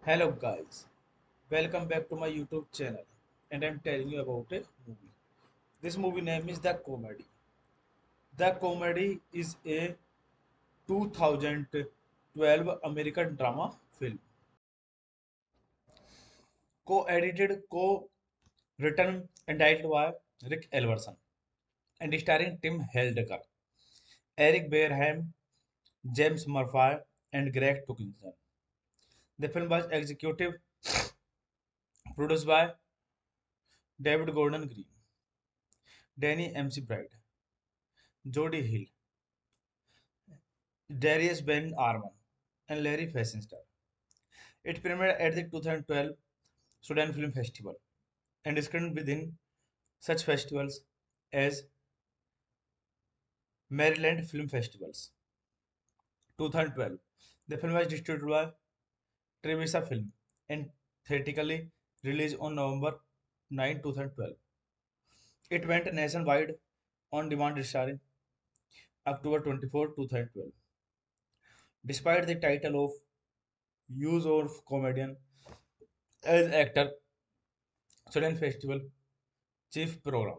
Hello guys, welcome back to my YouTube channel and I'm telling you about a movie. This movie name is The Comedy. The Comedy is a 2012 American drama film, co-edited, co-written and directed by Rick Elverson and starring Tim Heidecker, Eric Bareham, James Murphy and Greg Tukinson. The film was executive produced by David Gordon Green, Danny McBride, Jody Hill, Darius Ben Arman, and Larry Fessenden. It premiered at the 2012 Sudan Film Festival and screened within such festivals as Maryland Film Festivals. 2012. The film was distributed by Trevisa Film and theatrically released on November 9, 2012. It went nationwide on demand starring October 24, 2012. Despite the title of use of comedian as actor, Sudan Festival chief program.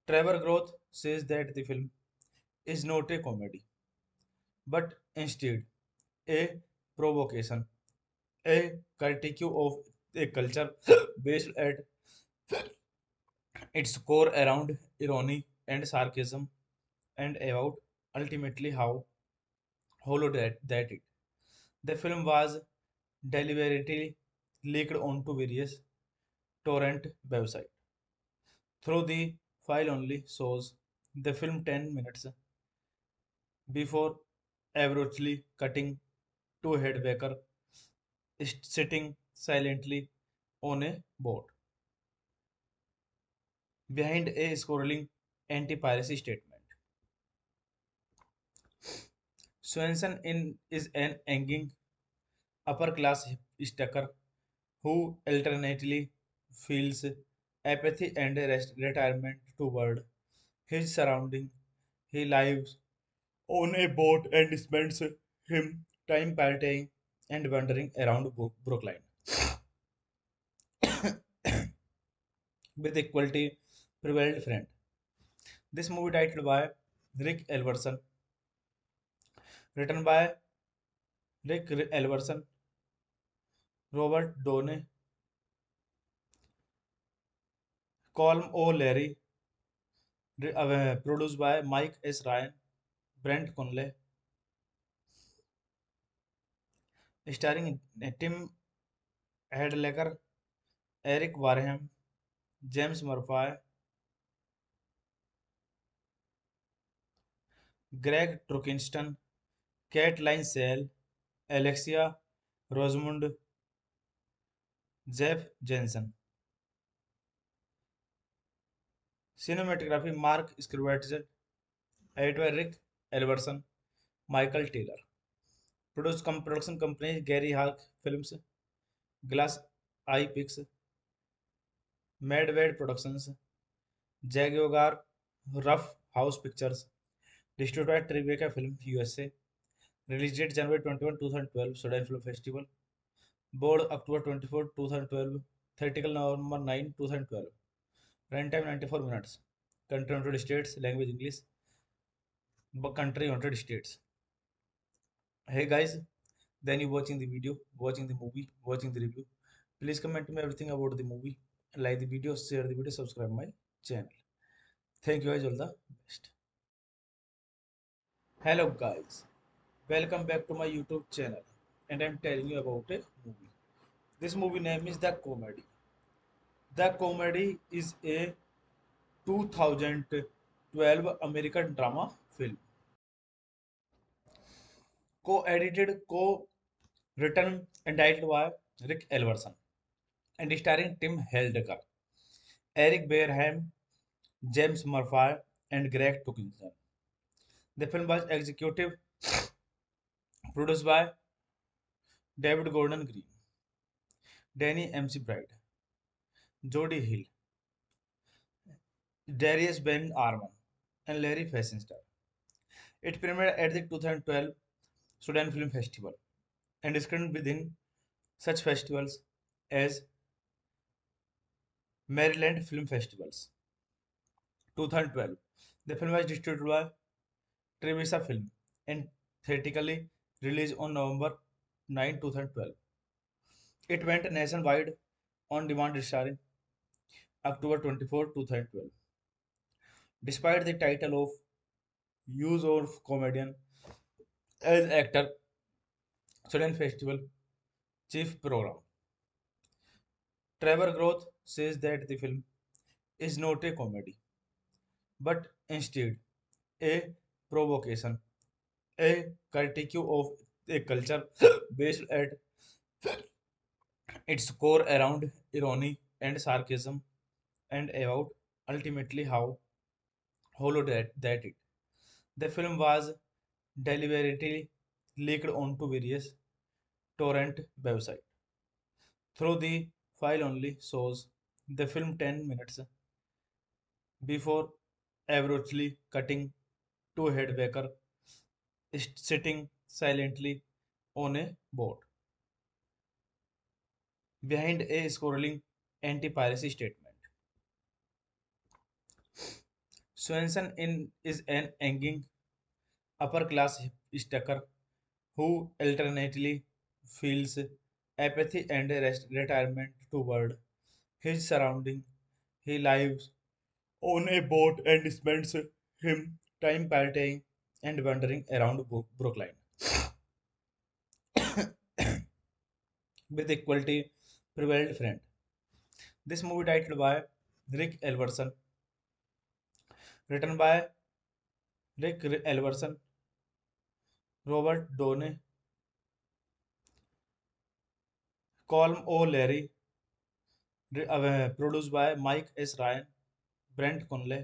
Trevor Groth says that the film is not a comedy, but instead a provocation, a critique of a culture based at its core around irony and sarcasm, and about ultimately how hollow that it. The film was deliberately leaked onto various torrent websites. Through the file only shows the film 10 minutes before abruptly cutting to head Baker sitting silently on a boat behind a scrolling anti-piracy statement. Swenson is an angry upper-class hipster who alternately feels apathy and retirement toward his surrounding. He lives on a boat and spends him time partying and wandering around Brooklyn with equality prevailed friend. This movie titled by Rick Elverson, written by Rick Elverson, Robert Downey, Colm O'Leary, produced by Mike S. Ryan, Brent Conley, starring Tim Hedlecker, Eric Wareham, James Murphy, Greg Trukinston, Caitlin Sale, Alexia Rosamund, Jeff Jensen. Cinematography Mark Scrivett, edited by Rick Elverson, Michael Taylor. Production companies Gary Hawk Films, Glass Eye Picks, Madwade Productions, Jaguar Rough House Pictures, distributed by Tribeca Film USA. Release date January 21, 2012, Sudan Film Festival. Board October 24, 2012. Theatrical November 9, 2012. Runtime 94 minutes. Country United States. Language English. Country United States. Hey guys, then you watching the video, watching the movie, watching the review. Please comment me everything about the movie. Like the video, share the video, subscribe my channel. Thank you guys, all the best. Hello guys, welcome back to my YouTube channel, and I'm telling you about a movie. This movie name is The Comedy. The Comedy is a 2012 American drama film, co-edited, co-written and directed by Rick Elverson, and starring Tim Heidecker, Eric Bareham, James Murphy, and Greg Tukinson. The film was executive produced by David Gordon Green, Danny McBride, Jody Hill, Darius Ben Arman, and Larry Fessenden. It premiered at the 2012 Sudan Film Festival and screened within such festivals as Maryland Film Festivals. 2012. The film was distributed by Trevisa Film and theatrically released on November 9, 2012. It went nationwide on demand starring October 24, 2012. Despite the title of use of comedian as actor, Sudan Festival chief program. Trevor Groth says that the film is not a comedy, but instead a provocation, a critique of a culture based at its core around irony and sarcasm, and about ultimately how hollow that it. The film was deliberately leaked onto various torrent websites. Through the file only shows the film 10 minutes before abruptly cutting to head Baker sitting silently on a boat behind a scrolling anti-piracy statement. Swenson is an angry upper-class hipster who alternately feels apathy and retirement toward his surrounding. He lives on a boat and spends him time partying and wandering around Brooklyn with equality Prevailed Friend. This movie titled by Rick Elverson, written by Rick Elverson, Robert Downey, Colm O'Leary, produced by Mike S. Ryan, Brent Conley,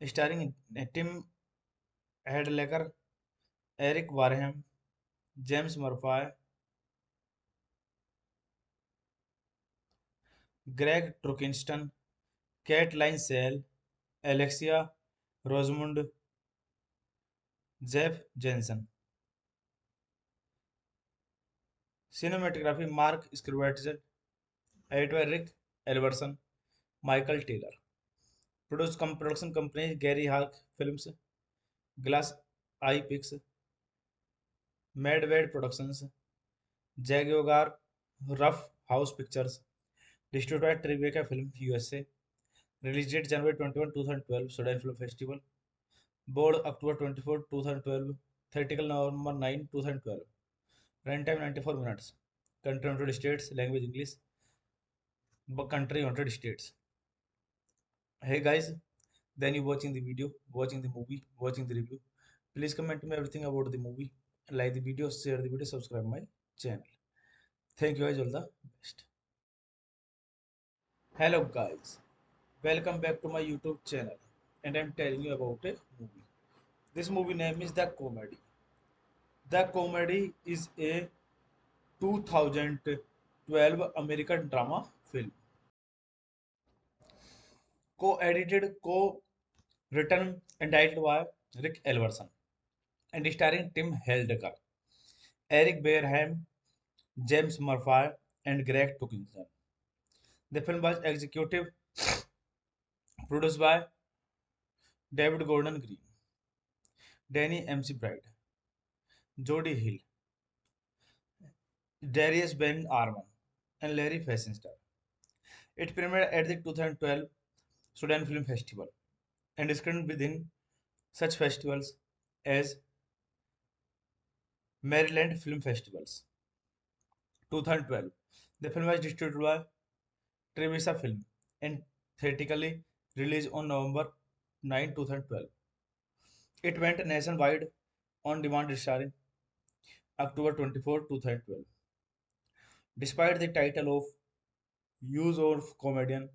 starring Tim Hedlecker, Eric Wareham, James Murphy, Greg Trukinston, Caitlin Sale, Alexia Rosamund, Jeff Jensen. Cinematography Mark Scrivett, editor Rick Elverson, Michael Taylor. Production companies Gary Hawk Films, Glass Eye Pix, Madwade Productions, Jaguar Rough House Pictures, distributed Tribeca Film USA. Release date January 21, 2012, Sudan Film Festival. Board October 24, 2012. Theatrical November 9, 2012. Runtime 94 minutes. Country United States. Language English. Country United States. Hey guys, then you watching the video, watching the movie, watching the review. Please comment me everything about the movie. Like the video, share the video, subscribe my channel. Thank you guys, all the best. Hello guys, welcome back to my YouTube channel, and I'm telling you about a movie. This movie name is The Comedy. The Comedy is a 2012 American drama film, co-edited, co-written and directed by Rick Elverson, and starring Tim Heidecker, Eric Bareham, James Murphy, and Greg Tukinson. The film was executive produced by David Gordon Green, Danny McBride, Jody Hill, Darius Ben Arman, and Larry Fessenden. It premiered at the 2012 Sudan Film Festival and screened within such festivals as Maryland Film Festivals. 2012. The film was distributed by Trevisa Film and theatrically released on November 9, 2012. It went nationwide on demand starring October 24, 2012. Despite the title of use of comedian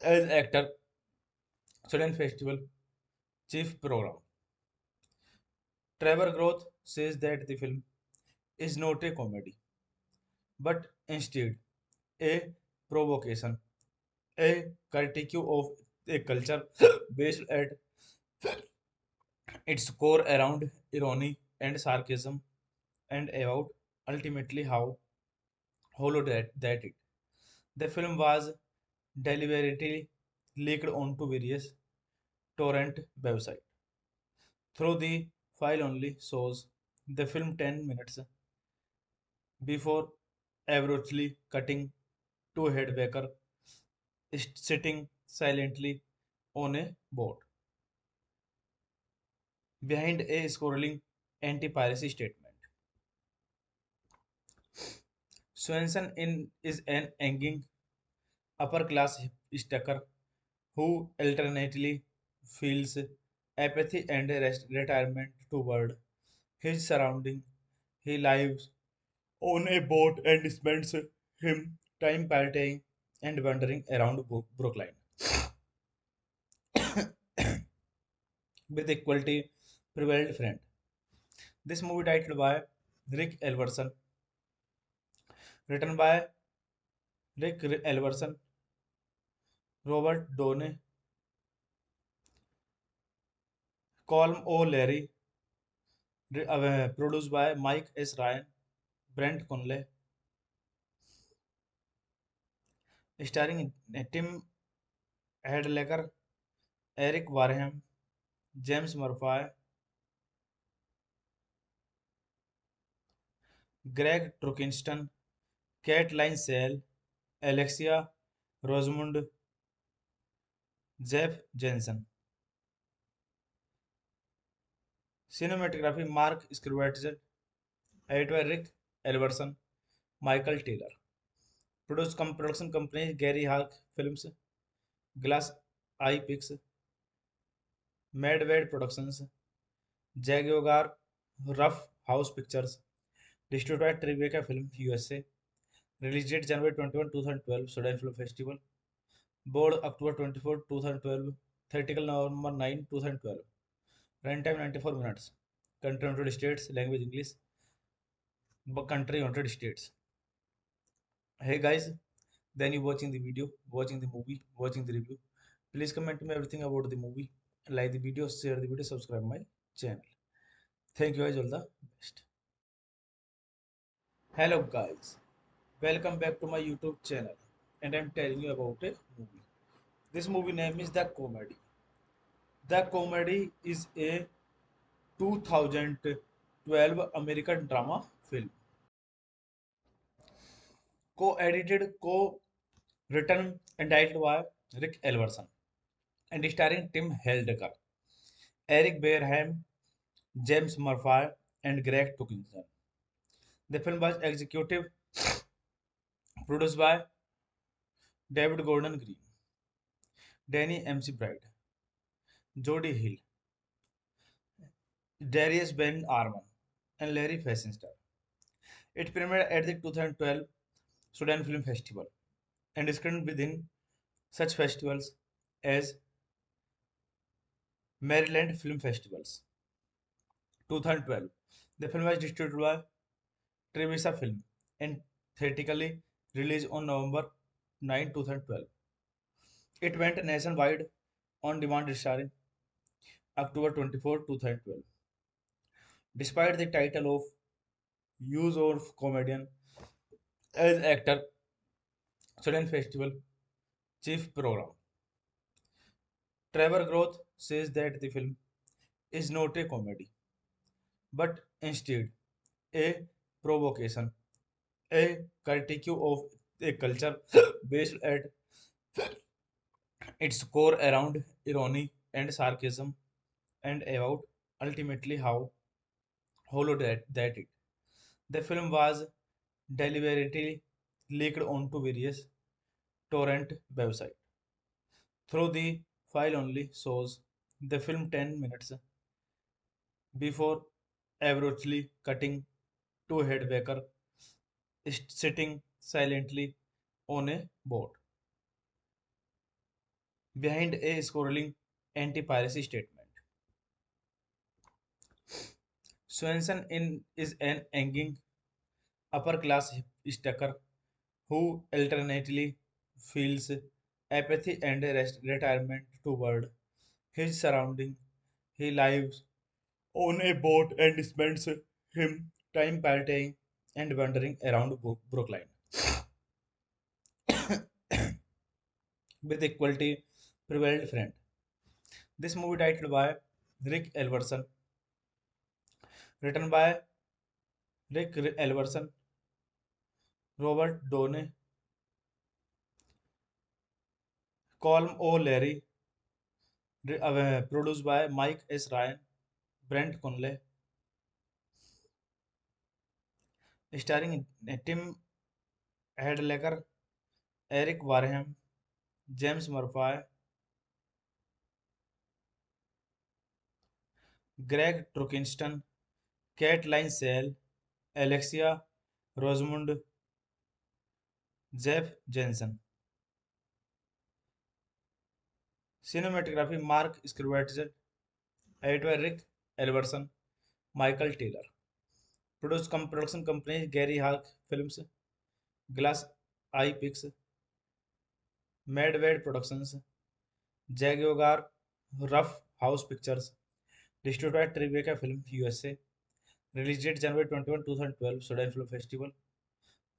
as actor, Sudan Festival chief program. Trevor Groth says that the film is not a comedy, but instead a provocation, a critique of a culture based at its core around irony and sarcasm, and about ultimately how hollow that it. The film was deliberately leaked onto various torrent websites. Through the file only shows the film 10 minutes before abruptly cutting to a headbacker sitting silently on a boat behind a scrolling anti-piracy statement. Swenson is an angry upper-class hipster who alternately feels apathy and retirement toward his surrounding. He lives on a boat and spends him time partying and wandering around Brookline with equality prevailed friend. This movie titled by Rick Elverson, written by Rick Elverson, Robert Downey, Colm O'Leary, produced by Mike S. Ryan, Brent Conley, starring Tim Hedlecker, Eric Wareham, James Murphy, Greg Trukinston, Caitlin Sale, Alexia Rosamund, Jeff Jensen. Cinematography Mark Scrivett, editor Rick Elverson, Michael Taylor. Production companies Gary Hawk Films, Glass Eye Pix, Madwade Productions, Jaguar Rough House Pictures, distributed Tribeca Film USA, release date January 21, 2012, Sudan Film Festival, board October 24, 2012, theatrical November 9, 2012, runtime 94 minutes, country United States, language English, country United States. Hey guys, then you watching the video, watching the movie, watching the review. Please comment me everything about the movie, like the video, share the video, subscribe my channel. Thank you guys, all the best. Hello guys, welcome back to my YouTube channel, and I'm telling you about a movie. This movie name is The Comedy. The Comedy is a 2012 American drama film, co-edited, co-written and directed by Rick Elverson, and starring Tim Heidecker, Eric Bareham, James Murphy, and Greg Tuckinson. The film was executive produced by David Gordon Green, Danny McBride, Jody Hill, Darius Ben Arman, and Larry Fessenden. It premiered at the 2012 Sudan Film Festival and screened within such festivals as Maryland Film Festivals. 2012. The film was distributed by Trevisa Film and theatrically released on November 9, 2012. It went nationwide on demand starring October 24, 2012. Despite the title of use of comedian as actor, Sudan Festival chief program. Trevor Groth says that the film is not a comedy, but instead a provocation, a critique of a culture based at its core around irony and sarcasm, and about ultimately how hollow that it. The film was deliberately leaked onto various torrent websites. Through the file only shows the film 10 minutes before abruptly cutting to Headbaker sitting silently on a boat behind a scrolling anti-piracy statement. Swenson is an angry upper-class hipster who alternately feels apathy and retirement toward his surrounding. He lives on a boat and spends him time partying and wandering around Brooklyn with equality prevailed friend. This movie titled by Rick Elverson, written by Rick Elverson, Robert Downey, Colm O'Leary, produced by Mike S. Ryan, Brent Conley, starring Tim Heidecker, Eric Wareham, James Murphy, Greg Trukinston, Caitlin Sale, Alexia Rosamund, Jeff Jensen. Cinematography Mark Scrivett, edited by Rick Elverson, Michael Taylor. Production companies Gary Hawk Films, Glass Eye Pix, Madwade Productions, Jaguar Rough House Pictures, distributed by Tribeca Film USA, release date January 21, 2012, Sudan Film Festival,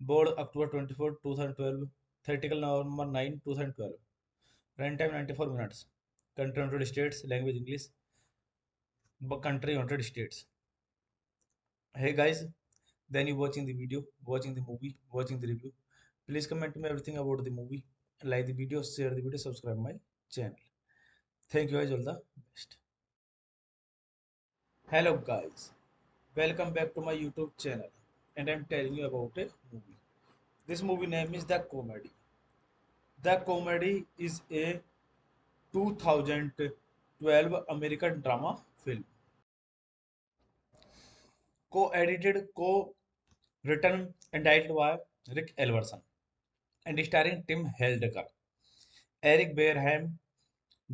board October 24, 2012, theatrical November 9, 2012, runtime 94 minutes, country United States, language English, country United States. Hey guys, then you watching the video, watching the movie, watching the review. Please comment me everything about the movie, like the video, share the video, subscribe my channel. Thank you guys, all the best. Hello guys, welcome back to my YouTube channel, and I'm telling you about a movie. This movie name is The Comedy. The Comedy is a 2012 American drama film, co-edited, co-written and directed by Rick Elverson and starring Tim Heidecker, Eric Bareham,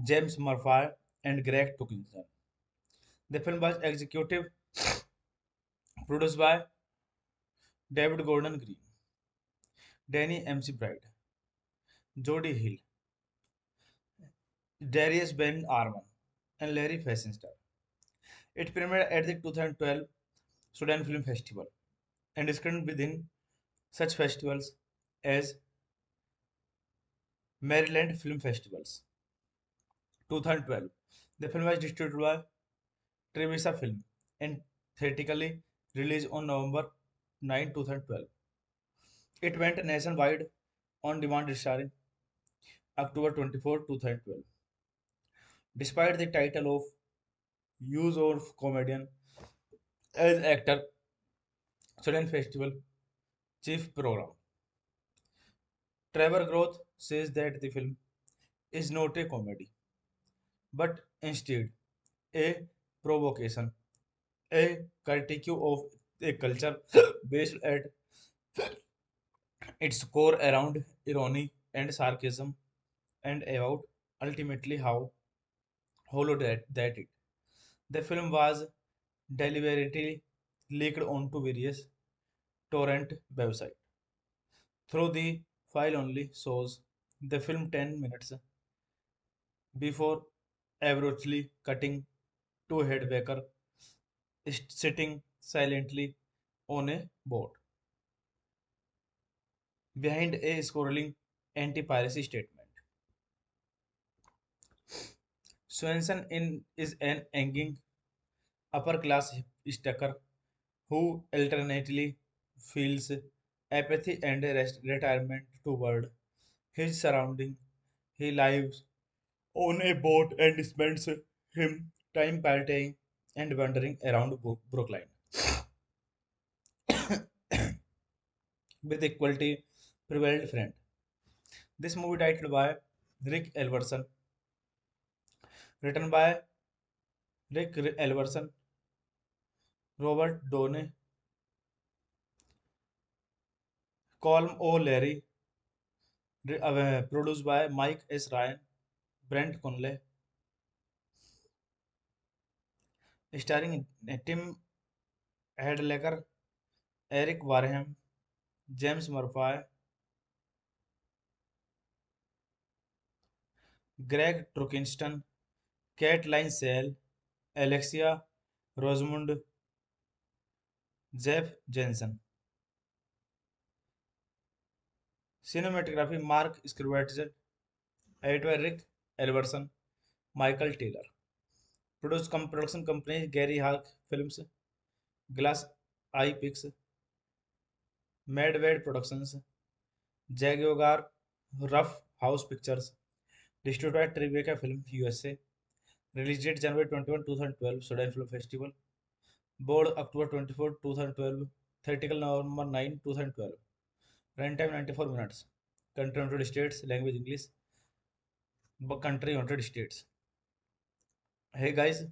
James Murphy, and Greg Tuckinson. The film was executive produced by David Gordon Green, Danny McBride, Jody Hill, Darius Ben Arman, and Larry Fessenden. It premiered at the 2012 Sudan Film Festival and screened within such festivals as Maryland Film Festivals. 2012. The film was distributed by Trevisa Film and theatrically released on November 9, 2012. It went nationwide on demand starring October 24, 2012. Despite the title of use of comedian as actor, Sudan Festival chief program. Trevor Groth says that the film is not a comedy, but instead a provocation, a critique of a culture based at its core around irony and sarcasm and about ultimately how hollow that it. The film was deliberately leaked onto various torrent websites. Through the file only shows the film 10 minutes before abruptly cutting to Headbaker sitting silently on a boat behind a scrolling anti-piracy statement. Swenson is an angry upper-class hipster who alternately feels apathy and retirement toward his surrounding. He lives on a boat and spends him time partying and wandering around Brookline with equality prevailed friend. This movie titled by Rick Elverson, written by Rick Elverson, Robert Downey, Colm O'Leary, produced by Mike S. Ryan, Brent Conley, starring Tim Heidecker, Eric Wareham, James Murphy, Greg Trukinston, Caitlin Sale, Alexia Rosamund, Jeff Jensen. Cinematography Mark Scrivett, editor Rick Elverson, Michael Taylor. Production companies Gary Hawk Films, Glass Eye Picks, Madwade Productions, Jaguar Rough House Pictures, distributed by Tribeca Film USA. Release date January 21, 2012, Sudan Film Festival. Board October 24, 2012. Theatrical November 9, 2012. Runtime 94 minutes. Country United States. Language English. Country United States. Hey guys,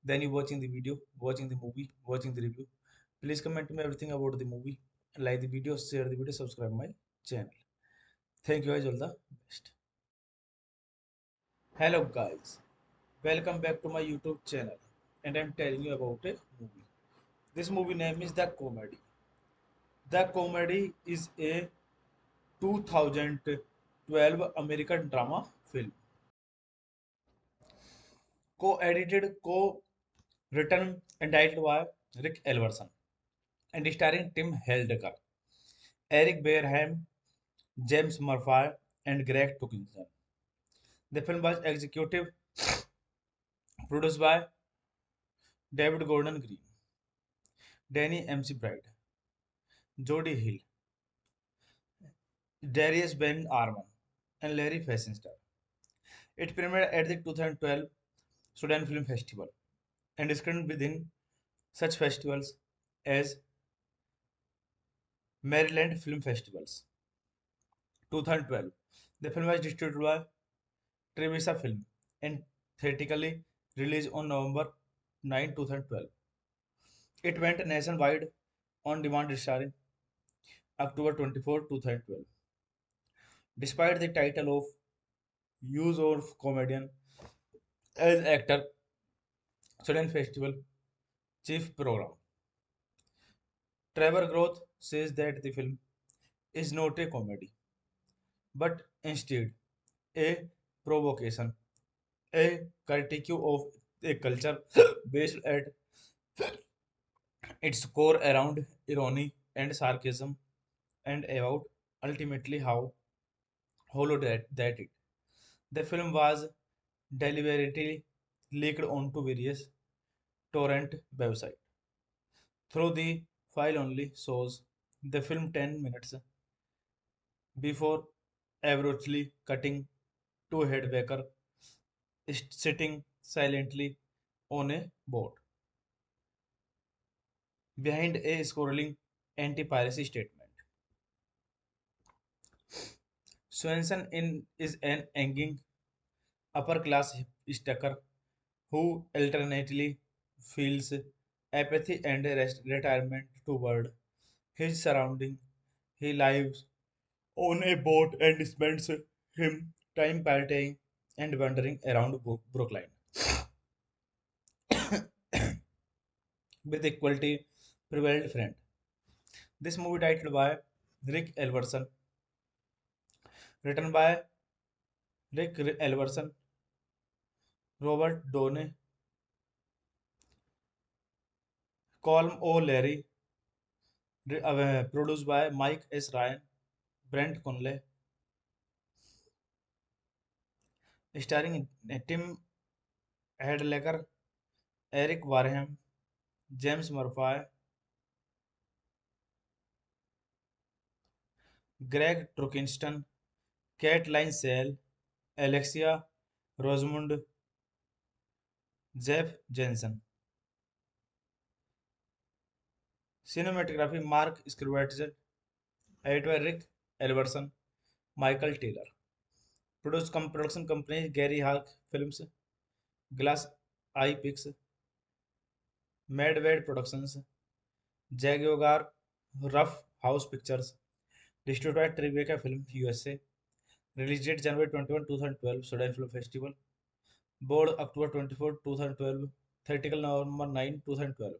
then you watching the video, watching the movie, watching the review. Please comment me everything about the movie. Like the video, share the video, subscribe my channel. Thank you guys, all the best. Hello guys, welcome back to my YouTube channel, and I'm telling you about a movie. This movie name is The Comedy. The Comedy is a 2012 American drama film, co-edited, co-written and directed by Rick Elverson and starring Tim Heidecker, Eric Bareham, James Murphy, and Greg Tuckinson. The film was executive produced by David Gordon Green, Danny McBride, Jody Hill, Darius Ben Arman, and Larry Fessenden. It premiered at the 2012 Sudan Film Festival and screened within such festivals as Maryland Film Festivals. 2012. The film was distributed by Trevisa Film and theatrically released on November 9, 2012. It went nationwide on demand starring October 24, 2012. Despite the title of use of comedian as actor, Student Festival Chief Program. Trevor Groth says that the film is not a comedy, but instead a provocation, a critique of a culture based at its core around irony and sarcasm and about ultimately how hollow that it. The film was deliberately leaked onto various torrent websites. Through the file only shows the film 10 minutes before abruptly cutting to Headbaker sitting silently on a boat behind a scrolling anti-piracy statement. Swenson is an angry upper-class hipster who alternately feels apathy and retirement toward his surrounding. He lives on a boat and spends him time partying and wandering around Brooklyn with equality prevailed friend. This movie titled by Rick Elverson, written by Rick Elverson, Robert Downey, Colm O'Leary, produced by Mike S. Ryan, Brent Conley, starring Tim Hedlecker, Eric Wareham, James Murphy, Greg Trukinston, Caitlin Sale, Alexia Rosamund, Jeff Jensen. Cinematography Mark Scrivett, edited by Rick Elverson, Michael Taylor. Production companies Gary Hawk Films, Glass Eye Picks, Madwade Productions, Jaguar Rough House Pictures, distributed by Tribeca Film USA. Release date January 21, 2012, Sudan Film Festival. Board October 24, 2012. Theatrical November 9, 2012.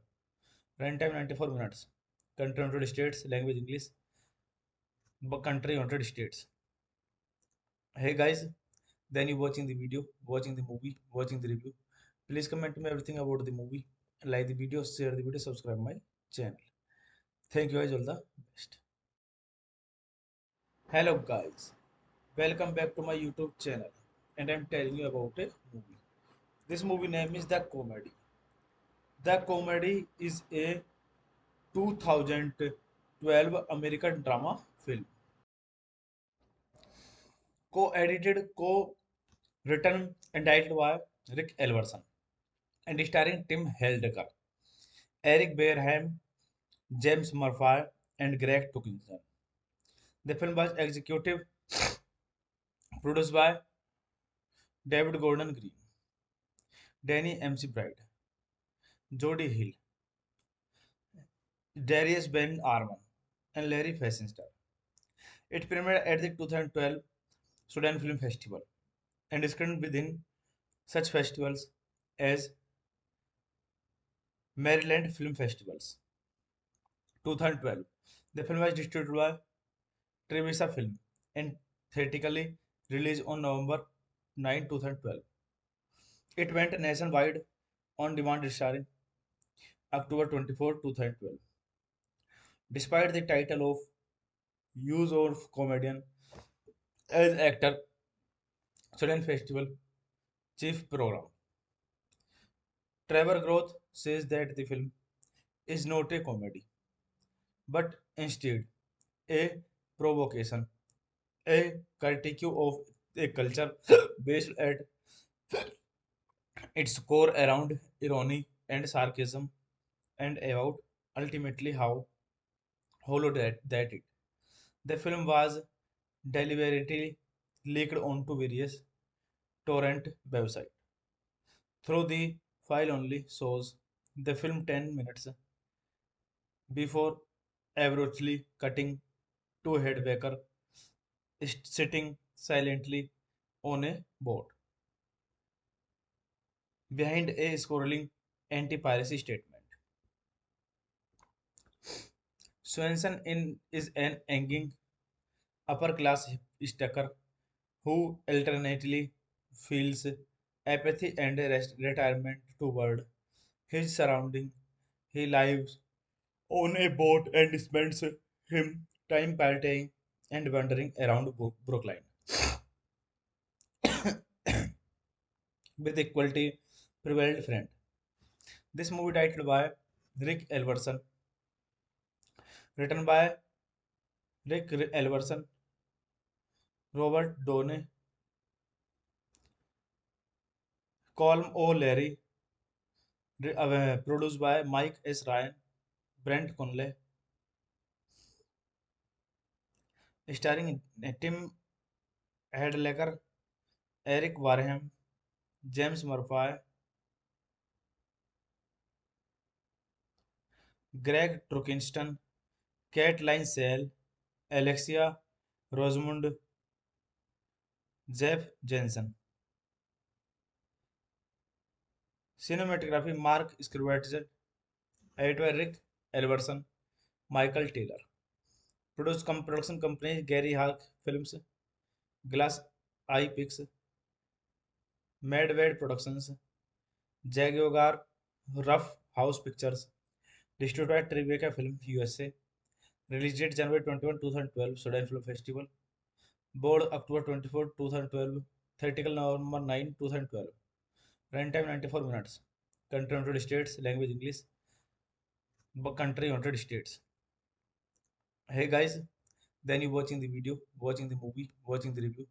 Runtime 94 minutes. Country United States. Language English. Country United States. Hey guys, then you watching the video, watching the movie, watching the review. Please comment me everything about the movie. Like the video, share the video, subscribe my channel. Thank you guys, all the best. Hello guys, welcome back to my YouTube channel, and I'm telling you about a movie. This movie name is The Comedy. The Comedy is a 2012 American drama film, co-edited, co-written and directed by Rick Elverson, and starring Tim Heidecker, Eric Bareham, James Murphy, and Greg Tukinson. The film was executive produced by David Gordon Green, Danny McBride, Jody Hill, Darius Ben Arman, and Larry Fessenden. It premiered at the 2012 Sudan Film Festival and is screened within such festivals as Maryland Film Festivals. 2012. The film was distributed by Trevisa Film and theatrically released on November 9, 2012. It went nationwide on demand starring October 24, 2012. Despite the title of use of comedian as actor, Sudan Festival Chief Program. Trevor Groth says that the film is not a comedy, but instead a provocation, a critique of a culture based at its core around irony and sarcasm and about ultimately how hollow that it. The film was deliberately leaked onto various torrent websites. Through the file only shows the film 10 minutes before abruptly cutting to Headbaker sitting silently on a boat behind a scrolling anti-piracy statement. Swenson is an angry upper-class hipster who alternately feels apathy and retirement toward his surrounding. He lives on a boat and spends him time partying and wandering around Brookline with equality prevailed friend. This movie titled by Rick Elverson, written by Rick Elverson, Robert Downey, Colm O'Leary, produced by Mike S. Ryan, Brent Conley, starring Tim Hadlecker, Eric Wareham, James Murphy, Greg Trukinston, Caitlin Sale, Alexia Rosamund, Jeff Jensen. Cinematography Mark Scrivett, editor Rick Elverson, Michael Taylor. Production companies Gary Hawk Films, Glass Eye Picks, Madwade Productions, Jaguar Rough House Pictures, distributed Tribeca Film USA, released date January 21, 2012, Sudan Film Festival, board October 24, 2012, theatrical November 9, 2012, runtime 94 minutes, country United States, language English, country United States. Hey guys, then you watching the video, watching the movie, watching the review.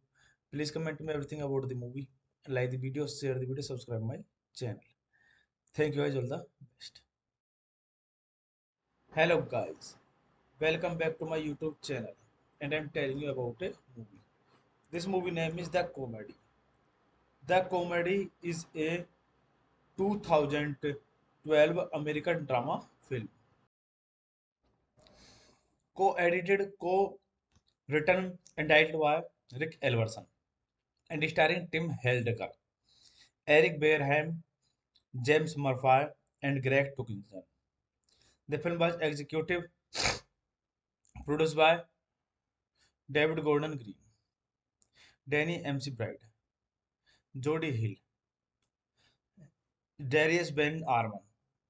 Please comment me everything about the movie, like the video, share the video, subscribe my channel. Thank you guys, all the best. Hello guys, welcome back to my YouTube channel, and I'm telling you about a movie. This movie name is The Comedy. The Comedy is a 2012 American drama film, co-edited, co-written and directed by Rick Elverson, and starring Tim Heidecker, Eric Bareham, James Murphy, and Greg Tukinson. The film was executive produced by David Gordon Green, Danny McBride, Jody Hill, Darius Ben Arman,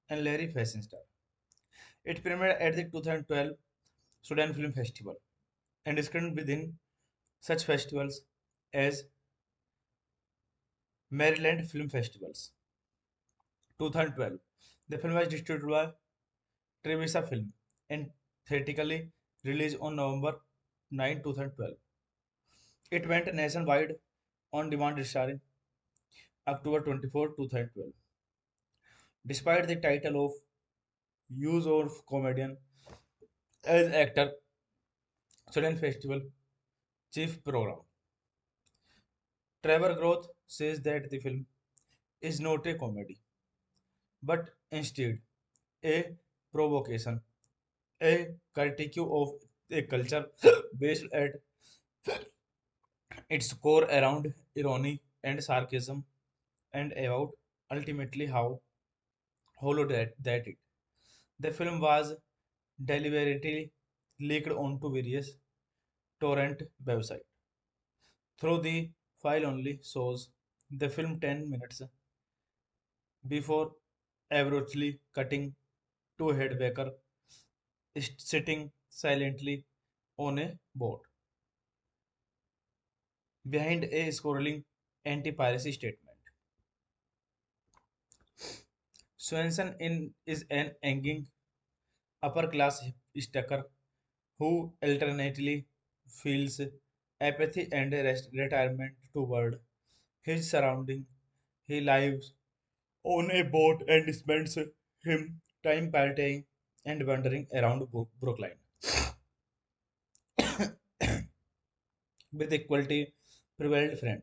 and Larry Fessenden. It premiered at the 2012 Sudan Film Festival and screened within such festivals as Maryland Film Festivals. 2012. The film was distributed by Trevisa Film and theatrically released on November 9, 2012. It went nationwide on demand starring October 24, 2012. Despite the title of use of comedian as actor, Sudan Festival chief program. Trevor Groth says that the film is not a comedy, but instead a provocation, a critique of a culture based at its core around irony and sarcasm, and about ultimately how hollow that it. The film was deliberately leaked onto various torrent websites. Through the file only shows the film 10 minutes before abruptly cutting to Headbaker sitting silently on a boat behind a scrolling anti-piracy statement. Swenson is an angry upper-class hipster who alternately feels apathy and retirement toward his surrounding. He lives on a boat and spends him time partying and wandering around Brookline with equality prevailed friend.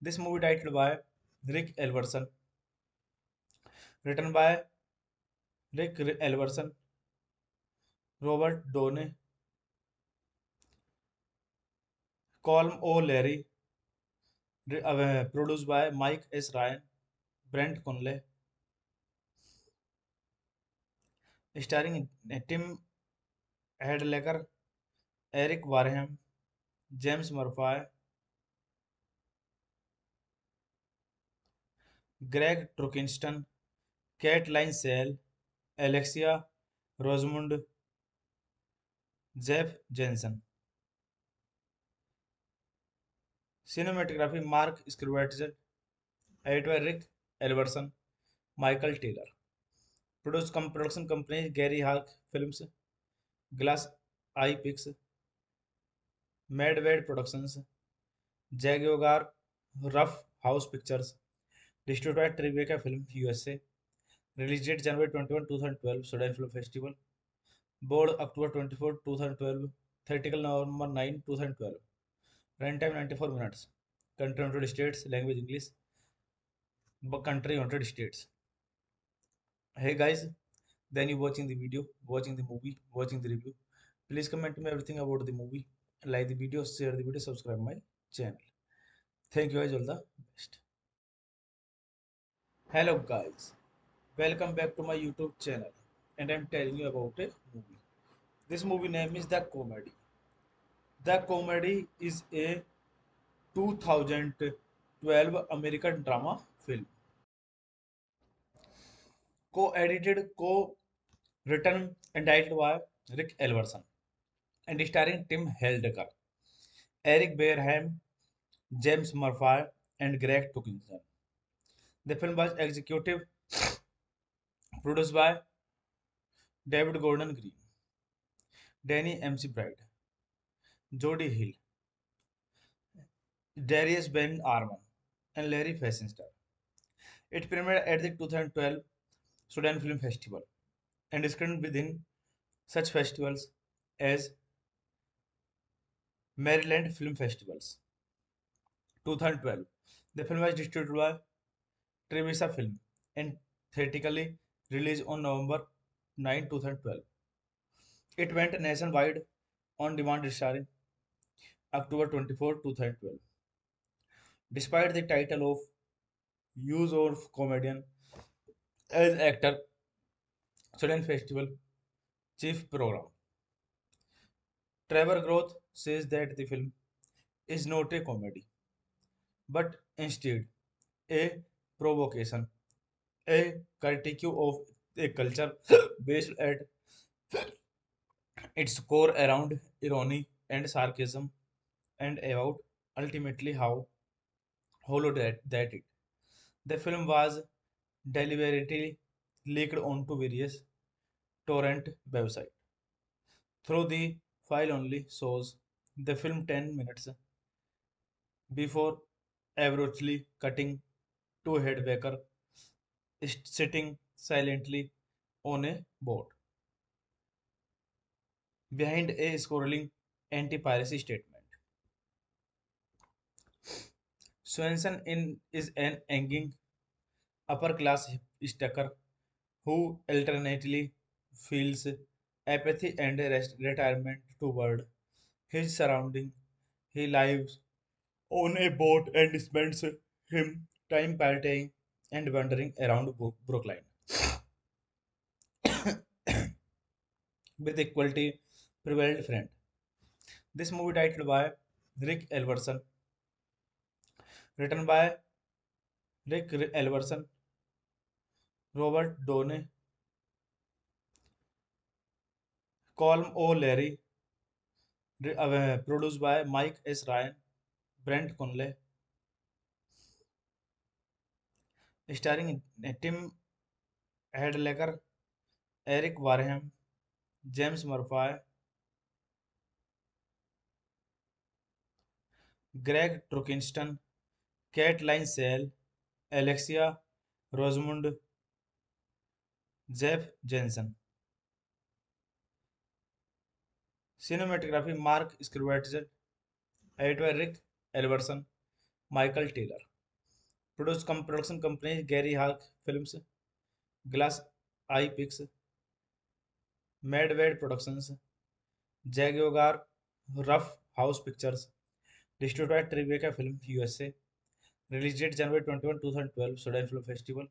This movie directed by Rick Elverson, written by Rick Elverson, Robert Downey, Colm O'Leary, produced by Mike S. Ryan, Brent Conley, starring Tim Hadlecker, Eric Wareham, James Murphy, Greg Trukinston, Caitlin Sale, Alexia Rosamund, Jeff Jensen. Cinematography Mark Scrivett, edited by Rick Elverson, Michael Taylor. Production companies Gary Hawk Films, Glass Eye Picks, Madwade Productions, Jaguar Rough House Pictures, distributed by Tribeca Film USA. Release date January 21, 2012, Sudan Film Festival. Board October 24, 2012. Theatrical November 9, 2012. Runtime 94 minutes. Country United States. Language English. Country United States. Hey guys, then you watching the video, watching the movie, watching the review. Please comment me everything about the movie. Like the video, share the video, subscribe my channel. Thank you guys, all the best. Hello guys, welcome back to my YouTube channel, and I'm telling you about a movie. This movie name is The Comedy. The Comedy is a 2012 American drama film, co-edited, co-written, and directed by Rick Elverson, and starring Tim Heidecker, Eric Bareham, James Murphy, and Greg Tukinson. The film was executive produced by David Gordon Green, Danny McBride, Jody Hill, Darius Ben Arman, and Larry Fessenden. It premiered at the 2012 Sudan Film Festival and screened within such festivals as Maryland Film Festivals. 2012. The film was distributed by Trevisa Film and theatrically released on November 9, 2012. It went nationwide on demand starring October 24, 2012. Despite the title of use of comedian as actor, Sudan Festival chief program. Trevor Groth says that the film is not a comedy, but instead a provocation, a critique of a culture based at its core around irony and sarcasm, and about ultimately how hollow that it. The film was deliberately leaked onto various torrent websites. Through the file only shows the film 10 minutes before abruptly cutting to Headbaker sitting silently on a boat behind a scrolling anti-piracy statement. Swenson is an angry upper-class stacker who alternately feels apathy and retirement toward his surrounding. He lives on a boat and spends him time partying and wandering around Brooklyn with equality prevailed friend. This movie directed by Rick Elverson, written by Rick Elverson, Robert Downey, Colm O'Leary, produced by Mike S. Ryan, Brent Conley, starring Tim Hadlecker, Eric Wareham, James Murphy, Greg Trukinston, Caitlin Sale, Alexia Rosamund, Jeff Jensen. Cinematography Mark Scorsese, edited by Rick Elverson, Michael Taylor. Production companies Gary Hawk Films, Glass Eye Pix, Madwade Productions, Jaguar Rough House Pictures, distributed by Tribeca Film USA. Release date January 21, 2012, Sudan Film Festival.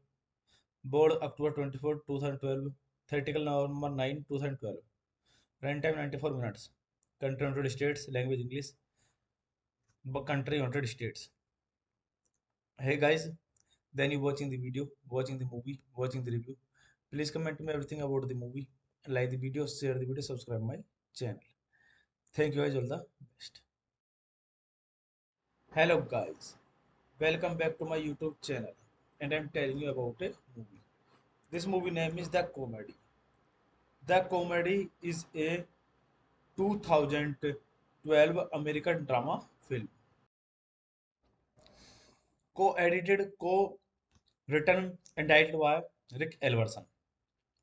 Board October 24, 2012. Theatrical November 9, 2012. Runtime 94 minutes. Country United States. Language English. Country United States. Hey guys, then you watching the video, watching the movie, watching the review. Please comment me everything about the movie. Like the video, share the video, subscribe my channel. Thank you guys, all the best. Hello guys, welcome back to my YouTube channel, and I'm telling you about a movie. This movie name is The Comedy. The Comedy is a 2012 American drama film, co-edited, co-written and directed by Rick Elverson,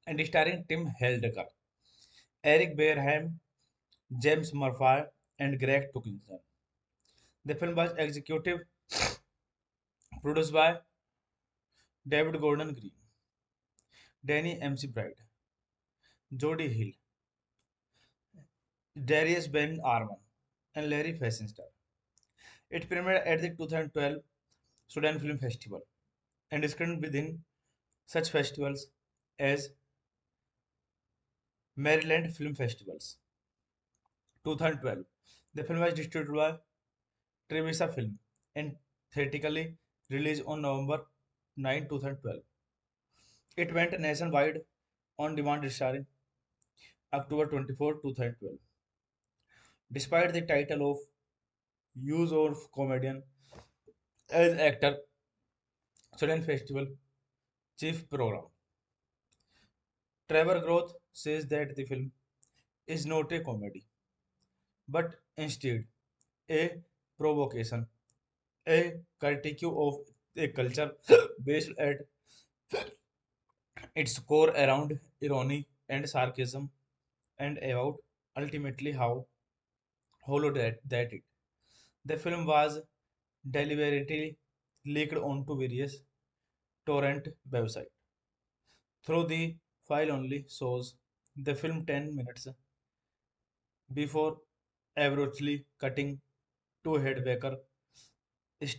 and starring Tim Heidecker, Eric Bareham, James Murphy, and Greg Tuckinson. The film was executive produced by David Gordon Green, Danny McBride, Jody Hill, Darius Ben Arman, and Larry Fessenden. It premiered at the 2012 Sudan Film Festival and screened within such festivals as Maryland Film Festivals. 2012. The film was distributed by Trevisa Film and theatrically released on November 9, 2012. It went nationwide on demand starring October 24, 2012. Despite the title of use of comedian as actor, Sudan Festival chief program. Trevor Groth says that the film is not a comedy, but instead a provocation, a critique of a culture based at its core around irony and sarcasm, and about ultimately how hollow that it. The film was deliberately leaked onto various torrent websites. Through the file only shows the film 10 minutes before abruptly cutting to Headbaker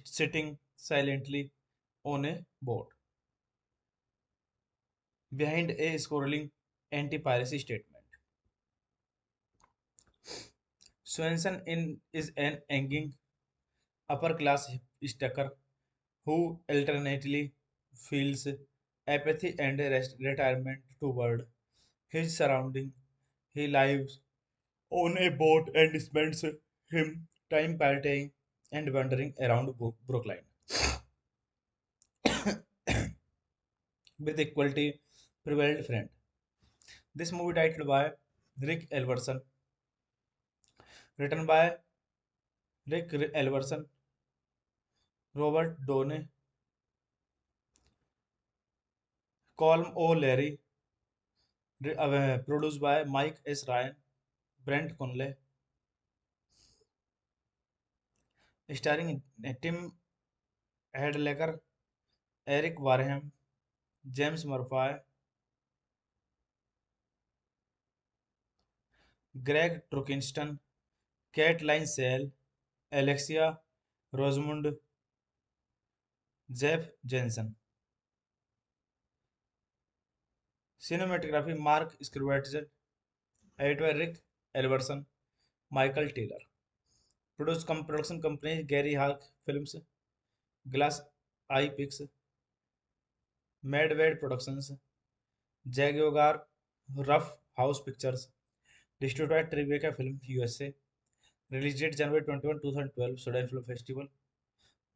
sitting silently on a boat behind a scrolling anti-piracy statement. Swenson is an angry upper-class hipster who alternately feels apathy and retirement toward his surrounding. He lives on a boat and spends him time partying and wandering around Brooklyn with equality prevailed friend. This movie titled by Rick Elverson, written by Rick Elverson, Robert Downey, Colm O'Leary, produced by Mike S. Ryan, Brent Conley, starring Tim Heidecker, Eric Wareham, James Murphy, Greg Trukinston, Caitlin Sale, Alexia Rosamund, Jeff Jensen. Cinematography Mark Scorsese, edited by Rick Elverson, Michael Taylor. Production companies Gary Hawk Films, Glass Eye Pix, Madwade Productions, Jaguar Rough House Pictures, distributed by Tribeca Film USA. Release date January 21, 2012, Sudan Film Festival.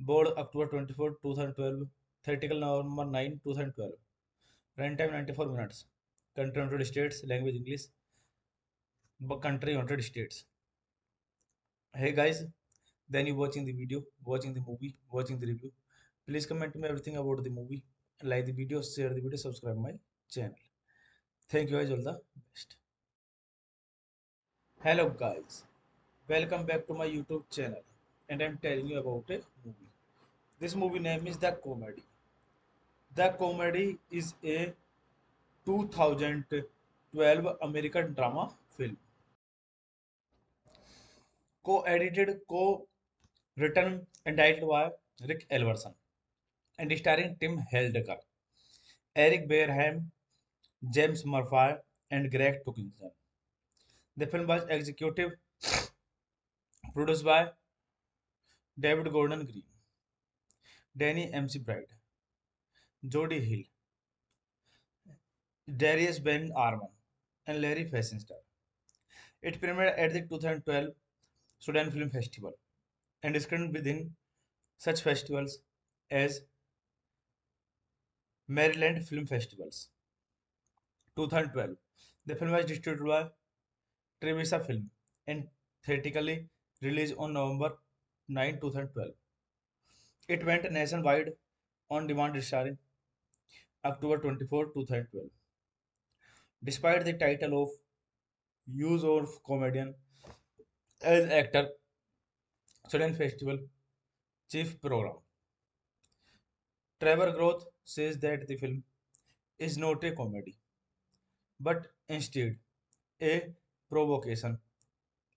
Board October 24, 2012. Theatrical November 9, 2012. Runtime 94 minutes. Country United States. Language English. Country United States. Hey guys, then you watching the video, watching the movie, watching the review. Please comment me everything about the movie. Like the video, share the video, subscribe my channel. Thank you guys, all the best. Hello guys, welcome back to my YouTube channel and I'm telling you about a movie. This movie name is The Comedy. The Comedy is a 2012 American drama film, co-edited, co-written and directed by Rick Elverson and starring Tim Heidecker, Eric Bareham, James Murphy and Greg Tukinson. The film was executive produced by David Gordon Green, Danny McBride, Jody Hill, Darius Ben Arman, and Larry Fessenden. It premiered at the 2012 Sudan Film Festival and screened within such festivals as Maryland Film Festivals. 2012. The film was distributed by Trevisa Film and theatrically released on November 9, 2012. It went nationwide on demand starring October 24, 2012. Despite the title of use of comedian as actor, Sudan Festival chief program. Trevor Groth says that the film is not a comedy, but instead a provocation,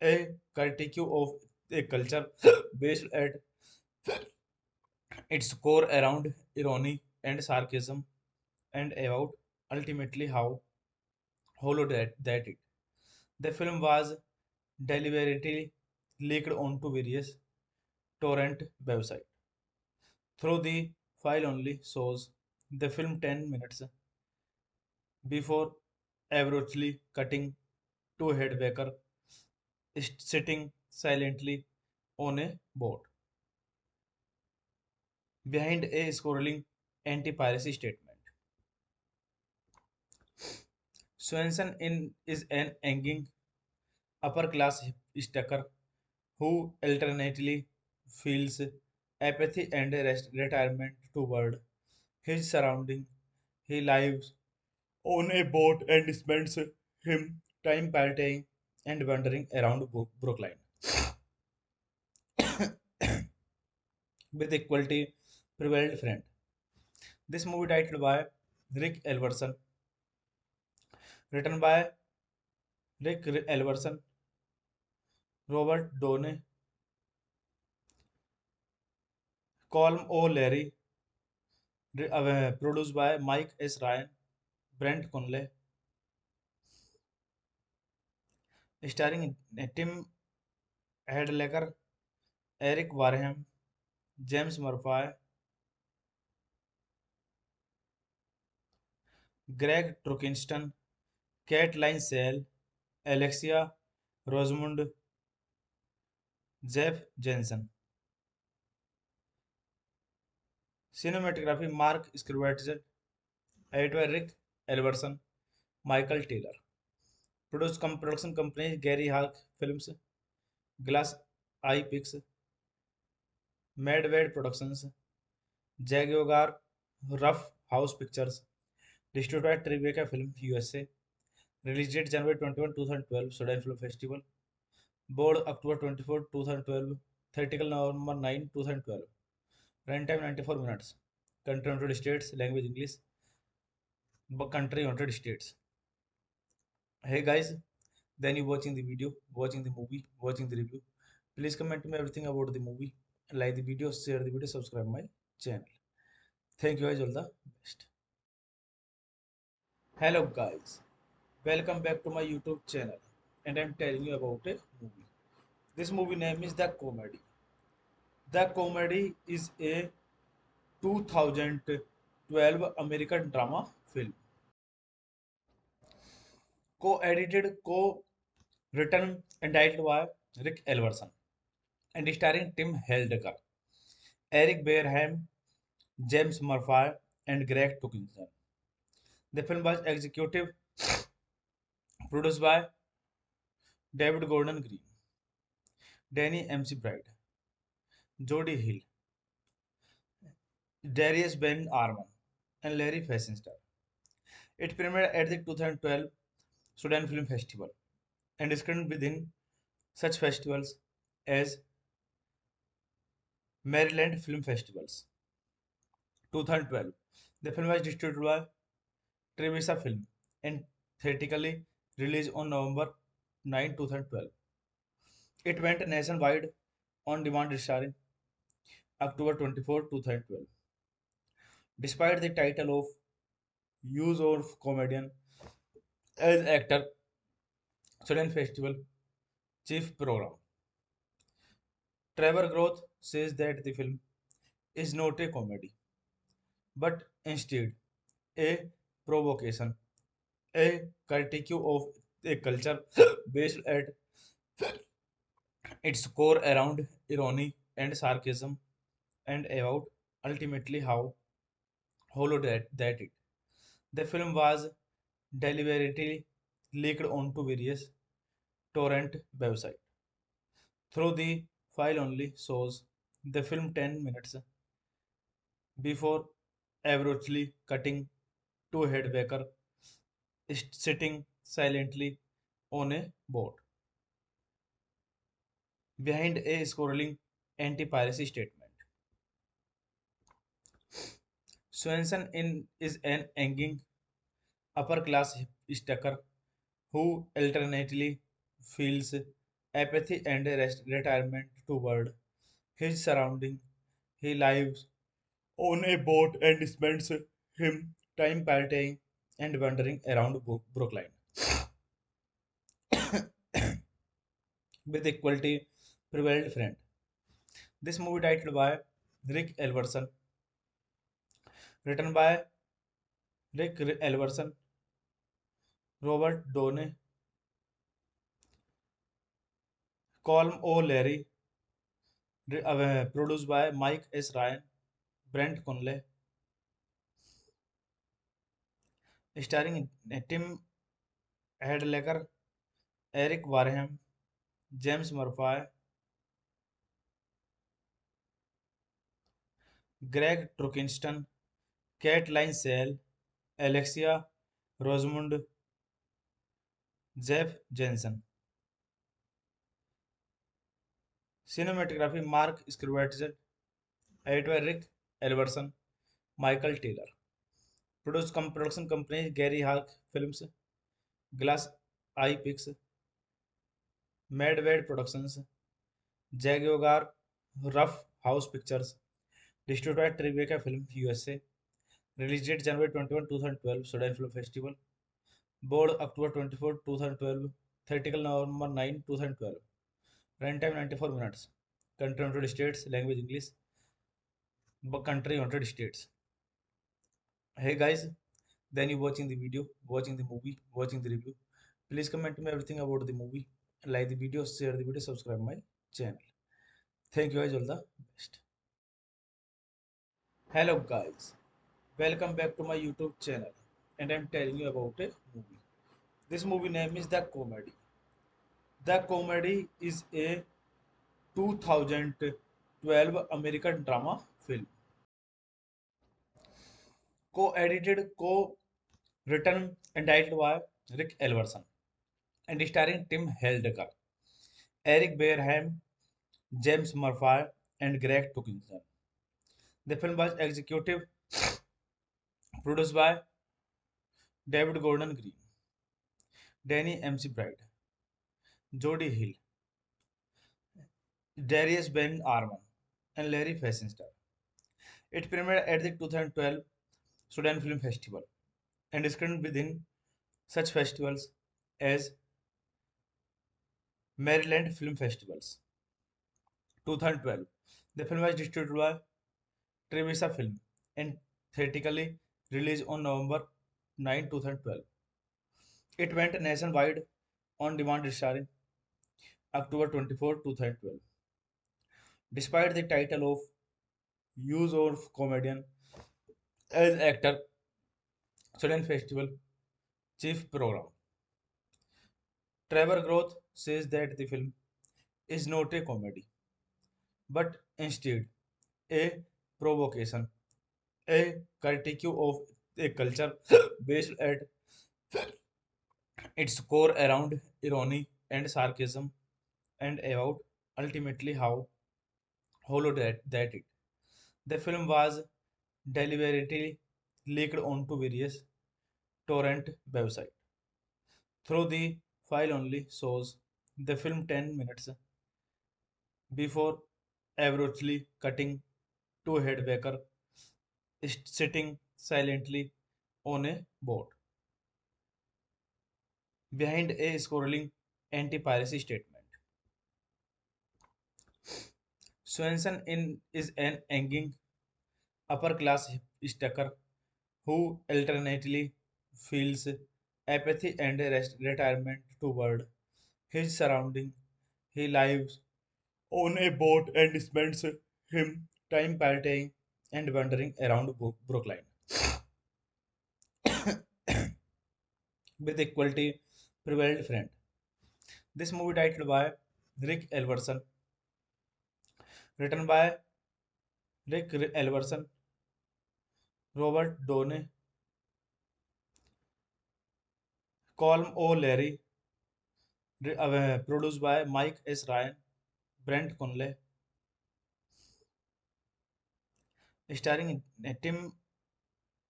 a critique of a culture based at its core around irony and sarcasm and about ultimately how hollow that it. The film was deliberately leaked onto various torrent websites. Through the file only shows the film 10 minutes before abruptly cutting to Headbaker sitting silently on a boat behind a scrolling anti-piracy statement. Swenson is an angry upper-class hipster who alternately feels apathy and retirement toward his surrounding. He lives on a boat and spends him time partying and wandering around Brooklyn with equality prevailed friend. This movie titled by Rick Elverson, written by Rick Elverson, Robert Downey, Colm O'Leary, produced by Mike S. Ryan, Brent Conley, starring Tim Heidecker, Eric Wareham, James Murphy, Greg Trukinston, Caitlin Sale, Alexia Rosamund, Jeff Jensen. Cinematography Mark Scrivett, edited by Rick Elverson, Michael Taylor. Production companies Gary Hawk Films, Glass Eye Picks, Madwade Productions, Jaguar Rough House Pictures, distributed by Tribeca Film USA. Release date January 21, 2012, Sudan Film Festival. Board October 24, 2012. Theatrical November 9, 2012. Runtime 94 minutes. Country United States. Language English. Country United States. Hey guys, then you watching the video, watching the movie, watching the review. Please comment me everything about the movie. Like the video, share the video, subscribe my channel. Thank you guys, all the best. Hello guys, welcome back to my YouTube channel and I'm telling you about a movie. This movie name is The Comedy. The Comedy is a 2012 American drama film, co-edited, co-written and directed by Rick Elverson and starring Tim Heidecker, Eric Bareham, James Murphy, and Greg Tukinson. The film was executive produced by David Gordon Green, Danny McBride, Jody Hill, Darius Ben Arman, and Larry Fessenden. It premiered at the 2012 Sudan Film Festival and screened within such festivals as Maryland Film Festivals. 2012. The film was distributed by Trevisa Film and theatrically released on November 9, 2012. It went nationwide on demand starring October 24, 2012. Despite the title of use of comedian as actor, Student Festival Chief Program. Trevor Groth says that the film is not a comedy, but instead a provocation, a critique of a culture based at its core around irony and sarcasm and about ultimately how hollow that it. The film was deliberately leaked onto various torrent websites. Through the file only shows the film 10 minutes before abruptly cutting to Headbaker sitting silently on a boat behind a scrolling anti-piracy statement. Swenson is an angry upper-class hipster who alternately feels apathy and retirement toward his surrounding. He lives on a boat and spends him time partying and wandering around Brooklyn with equality prevailed friend. This movie titled by Rick Elverson, written by Rick Elverson, Robert Downey, Colm O'Leary, produced by Mike S. Ryan, Brent Conley, starring Tim Hadlecker, Eric Wareham, James Murphy, Greg Trukinston, Caitlin Sale, Alexia Rosamund, Jeff Jensen. Cinematography Mark Scrivett, editor Rick Elverson, Michael Taylor. Production companies Gary Hawk Films, Glass Eye Picks, Madwade Productions, Jaguar Rough House Pictures, distributed by Tribeca Film USA. Release date January 21, 2012, Sudan Film Festival. Board October 24, 2012. Theatrical November 9, 2012. Runtime 94 minutes. Country United States. Language English. Country United States. Hey guys, then you watching the video, watching the movie, watching the review. Please comment me everything about the movie. Like the video, share the video, subscribe my channel. Thank you guys, all the best. Hello guys, welcome back to my YouTube channel, and I'm telling you about a movie. This movie name is The Comedy. The Comedy is a 2012 American drama film, co-edited, co-written, and directed by Rick Elverson, and starring Tim Heidecker, Eric Bareham, James Murphy, and Greg Tukinson. The film was executive produced by David Gordon Green, Danny McBride, Jody Hill, Darius Ben Arman, and Larry Fessenden. It premiered at the 2012 Sudan Film Festival and screened within such festivals as Maryland Film Festivals. 2012. The film was distributed by Trevisa Film and theatrically released on November 9, 2012. It went nationwide on demand starring October 24, 2012. Despite the title of use of comedian as actor, Student Festival Chief Program. Trevor Groth says that the film is not a comedy, but instead a provocation, a critique of a culture based at its core around irony and sarcasm, and about ultimately how hollow that it. The film was deliberately leaked onto various torrent websites. Through the file only shows the film 10 minutes before abruptly cutting to a headbacker sitting silently on a boat behind a scrolling anti-piracy statement. Swenson is an angry upper-class hipster who alternately feels apathy and retirement toward his surrounding. He lives on a boat and spends him time partying and wandering around Brookline with equality prevailed friend. This movie titled by Rick Elverson, written by Rick Elverson, Robert Downey, Colm O'Leary, produced by Mike S. Ryan, Brent Conley, starring Tim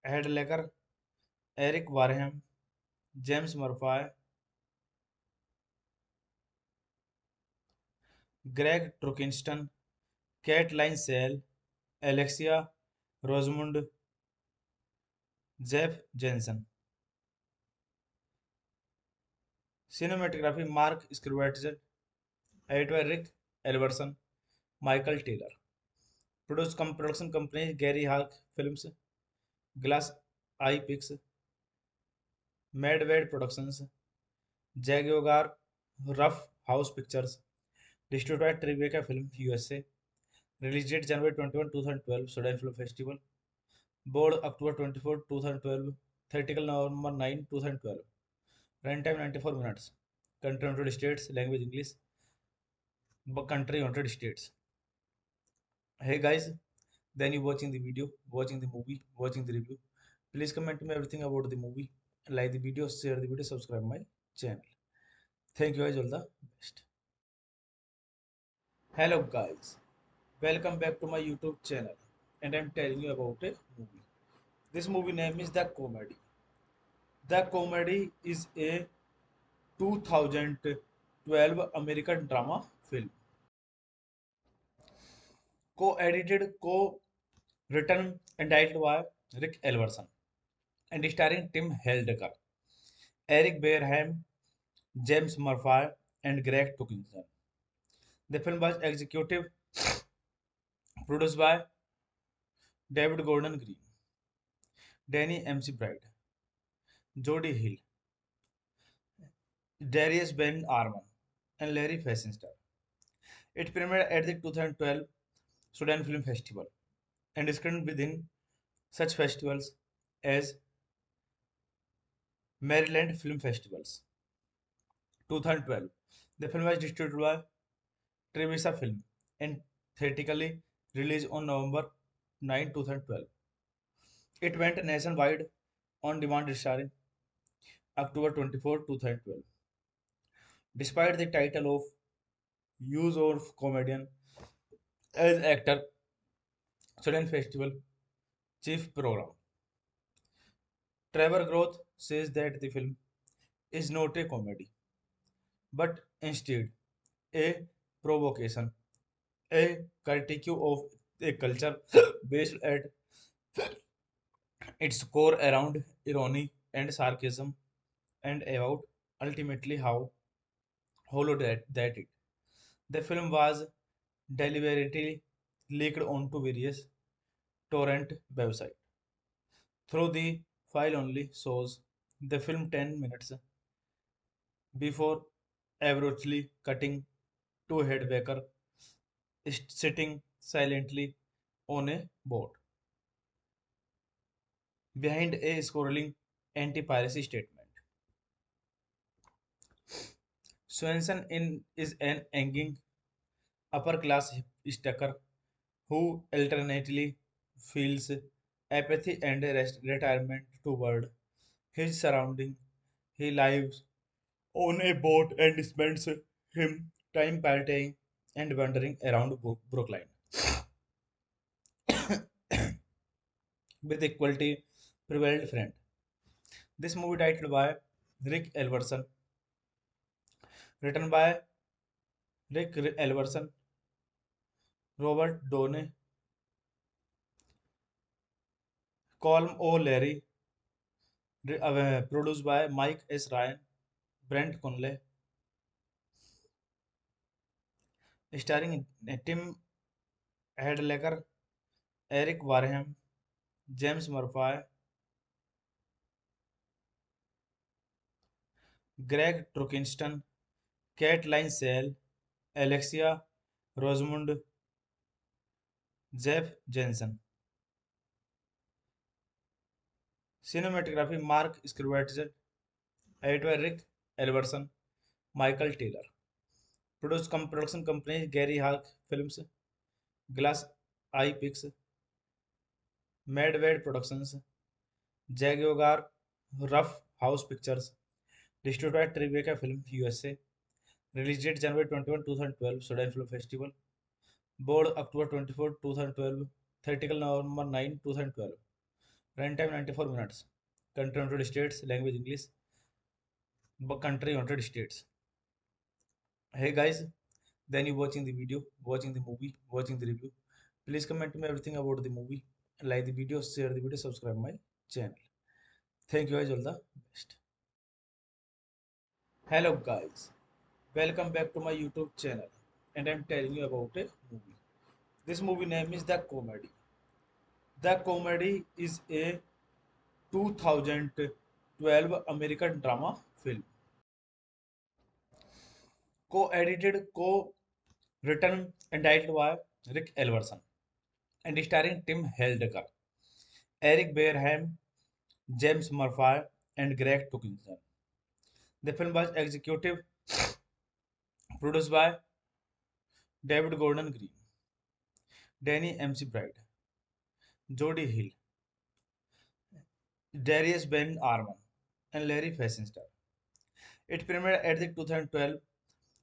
Hadlecker, Eric Warham, James Murphy, Greg Trukinston, Caitlin Sale, Alexia Rosamund, Jeff Jensen. Cinematography Mark Scrivett, editor Rick Elverson, Michael Taylor. Production companies Gary Hawk Films, Glass Eye Picks, Madwade Productions, Jaguar Rough House Pictures, distributed Tribeca Film USA. Release date January 21, 2012, Sudan Film Festival. Board October 24, 2012. Theatrical November 9, 2012. Runtime 94 minutes. Country United States. Language English. Country United States. Hey guys, then you watching the video, watching the movie, watching the review. Please comment me everything about the movie. Like the video, share the video, subscribe my channel. Thank you guys, all the best. Hello guys, welcome back to my YouTube channel, and I'm telling you about a movie. This movie name is The Comedy. The Comedy is a 2012 American drama film, co-edited, co-written, and directed by Rick Elverson, and starring Tim Heidecker, Eric Bareham, James Murphy, and Greg Tukinson. The film was executive produced by David Gordon Green, Danny McBride, Jody Hill, Darius Ben Arman, and Larry Fessenden. It premiered at the 2012 Sudan Film Festival and screened within such festivals as Maryland Film Festivals. 2012. The film was distributed by Trevisa Film and theatrically released on November 9, 2012. It went nationwide on demand starring October 24, 2012. Despite the title of use of comedian as actor, Sudan Festival chief program. Trevor Groth says that the film is not a comedy, but instead a provocation, a critique of a culture based at its core around irony and sarcasm, and about ultimately how hollow that it. The film was deliberately leaked onto various torrent websites. Through the file only shows the film 10 minutes before abruptly cutting to a headbacker sitting silently on a boat behind a scrolling anti-piracy statement. Swenson is an angry upper-class hipster who alternately feels apathy and retirement toward his surrounding. He lives on a boat and spends him time partying and wandering around Brookline with equality prevailed friend. This movie titled by Rick Elverson, written by Rick Elverson, Robert Downey, Colm O'Leary, produced by Mike S. Ryan, Brent Conley, starring Tim Hedlecker, Eric Wareham, James Murphy, Greg Trukinston, Caitlin Sale, Alexia Rosamund, Jeff Jensen. Cinematography Mark Scrivett, edited by Rick Elverson, Michael Taylor. Production companies Gary Hawk Films, Glass Eye Picks, Madwade Productions, Jaguar Rough House Pictures, distributed by Tribeca Film USA. Release date January 21, 2012, Sudan Film Festival. Board October 24, 2012. Theatrical November 9, 2012. Runtime 94 minutes. Country United States. Language English. Country United States. Hey guys, then you watching the video, watching the movie, watching the review. Please comment me everything about the movie. Like the video, share the video, subscribe my channel. Thank you guys, all the best. Hello guys, welcome back to my YouTube channel, and I'm telling you about a movie. This movie name is The Comedy. The Comedy is a 2012 American drama film, co-edited, co-written and directed by Rick Elverson, and starring Tim Heidecker, Eric Bareham, James Murphy, and Greg Tukinson. The film was executive produced by David Gordon Green, Danny McBride, Jody Hill, Darius Ben Arman, and Larry Fessenden. It premiered at the 2012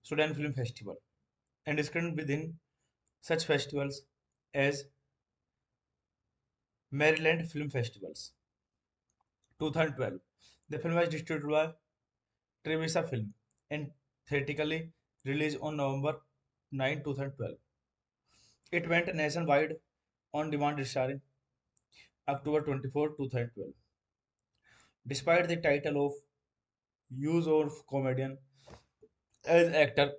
Sudan Film Festival and screened within such festivals as Maryland Film Festivals. 2012. The film was distributed by Trevisa Film and theatrically released on November 9, 2012. It went nationwide on demand starring October 24, 2012. Despite the title of use of comedian as actor,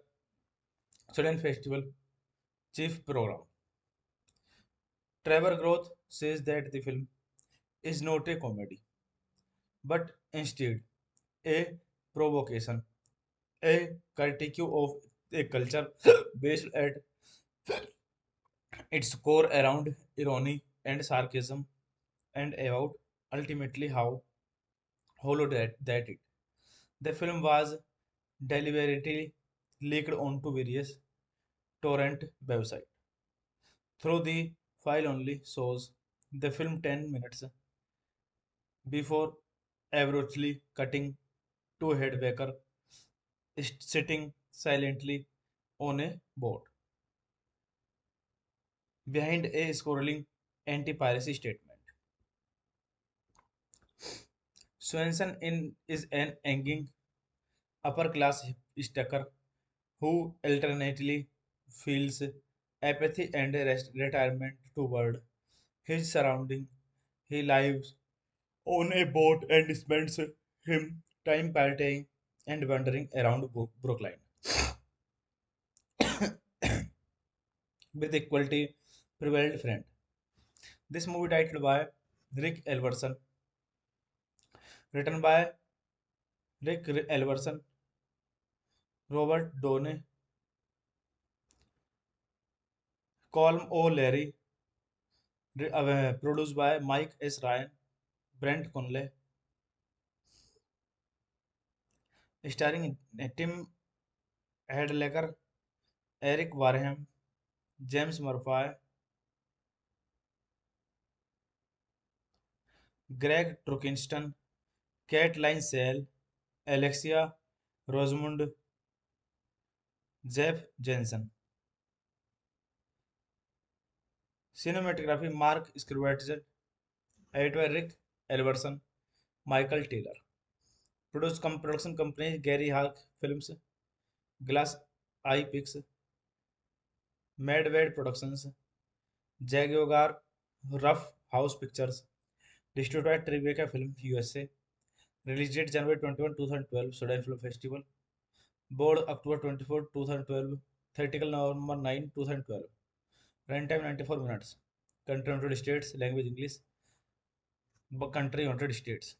Sudan Festival chief program. Trevor Groth says that the film is not a comedy, but instead a provocation, a critique of a culture based at its core around irony and sarcasm, and about ultimately how hollow that it. The film was deliberately leaked onto various torrent websites. Through the file only shows the film 10 minutes before abruptly cutting to Headbaker sitting silently on a boat behind a scrolling anti-piracy statement. Swenson is an angry upper-class hipster who alternately feels apathy and retirement toward his surrounding. He lives on a boat and spends him time partying and wandering around Brookline with equality prevailed friend. This movie titled by Rick Elverson, written by Rick Elverson, Robert Downey, Colm O'Leary, produced by Mike S. Ryan, Brent Conley, starring Tim Hedlecker, Eric Wareham, James Murphy, Greg Trukinston, Caitlin Sale, Alexia Rosamund, Jeff Jensen. Cinematography Mark Scrivett, editor Rick Elverson, Michael Taylor. Production companies Gary Hark Films, Glass Eye Pix, Madwade Productions, Jaguar Rough House Pictures. Distributed Tribeca Film USA. Release date January 21, 2012, Sudan Film Festival. Board October 24, 2012. Theatrical November 9, 2012. Runtime 94 minutes. Country United States. Language English. Country United States.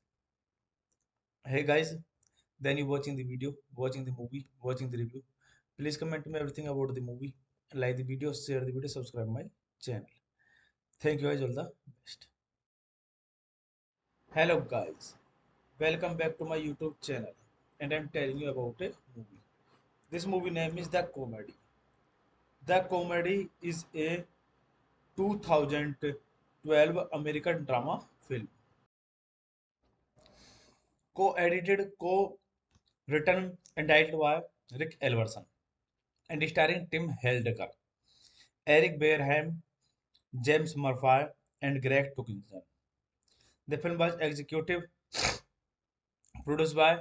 Hey guys, then you watching the video, watching the movie, watching the review. Please comment me everything about the movie. Like the video, share the video, subscribe my channel. Thank you guys, all the best. Hello guys, welcome back to my YouTube channel, and I'm telling you about a movie. This movie name is The Comedy. The Comedy is a 2012 American drama film, co-edited, co-written and directed by Rick Elverson, and starring Tim Heidecker, Eric Bareham, James Murphy, and Greg Tuckinson. The film was executive produced by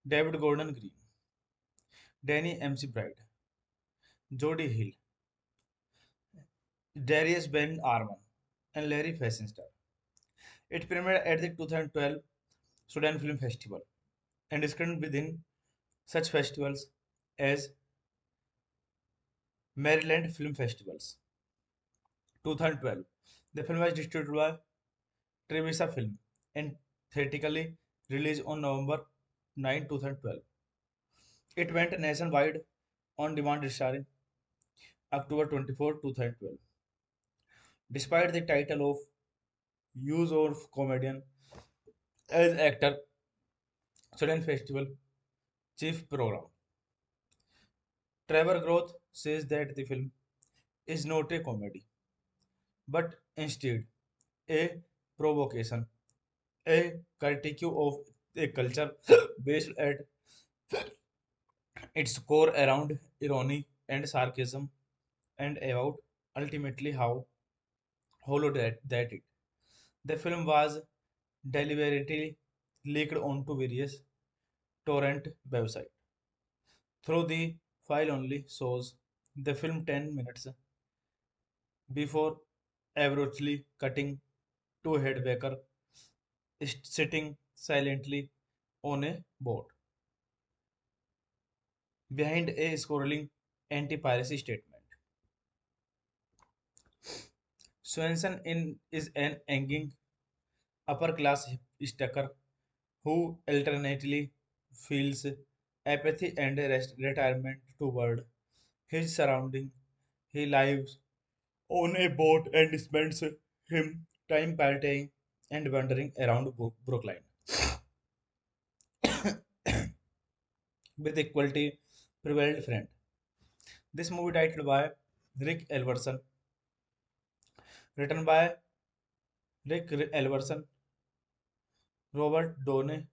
David Gordon Green, Danny McBride, Jody Hill, Darius Ben Arman, and Larry Fessenden. It premiered at the 2012 Sudan Film Festival and screened within such festivals as Maryland Film Festivals. 2012. The film was distributed by Trevisa Film and theatrically released on November 9, 2012. It went nationwide on demand starring October 24, 2012. Despite the title of use of comedian as actor, Sudan Festival chief program. Trevor Groth says that the film is not a comedy, but instead a provocation, a critique of a culture based at its core around irony and sarcasm, and about ultimately how hollow that it. The film was deliberately leaked onto various torrent websites. Through the file only shows the film 10 minutes before abruptly cutting to Headbaker sitting silently on a boat behind a scrolling anti-piracy statement. Swenson is an angry upper-class hipster who alternately feels apathy and retirement toward his surrounding. He lives on a boat and spends him time partying and wandering around Brooklyn with equality prevailed friend. This movie titled by Rick Elverson, written by Rick Elverson, Robert Downey,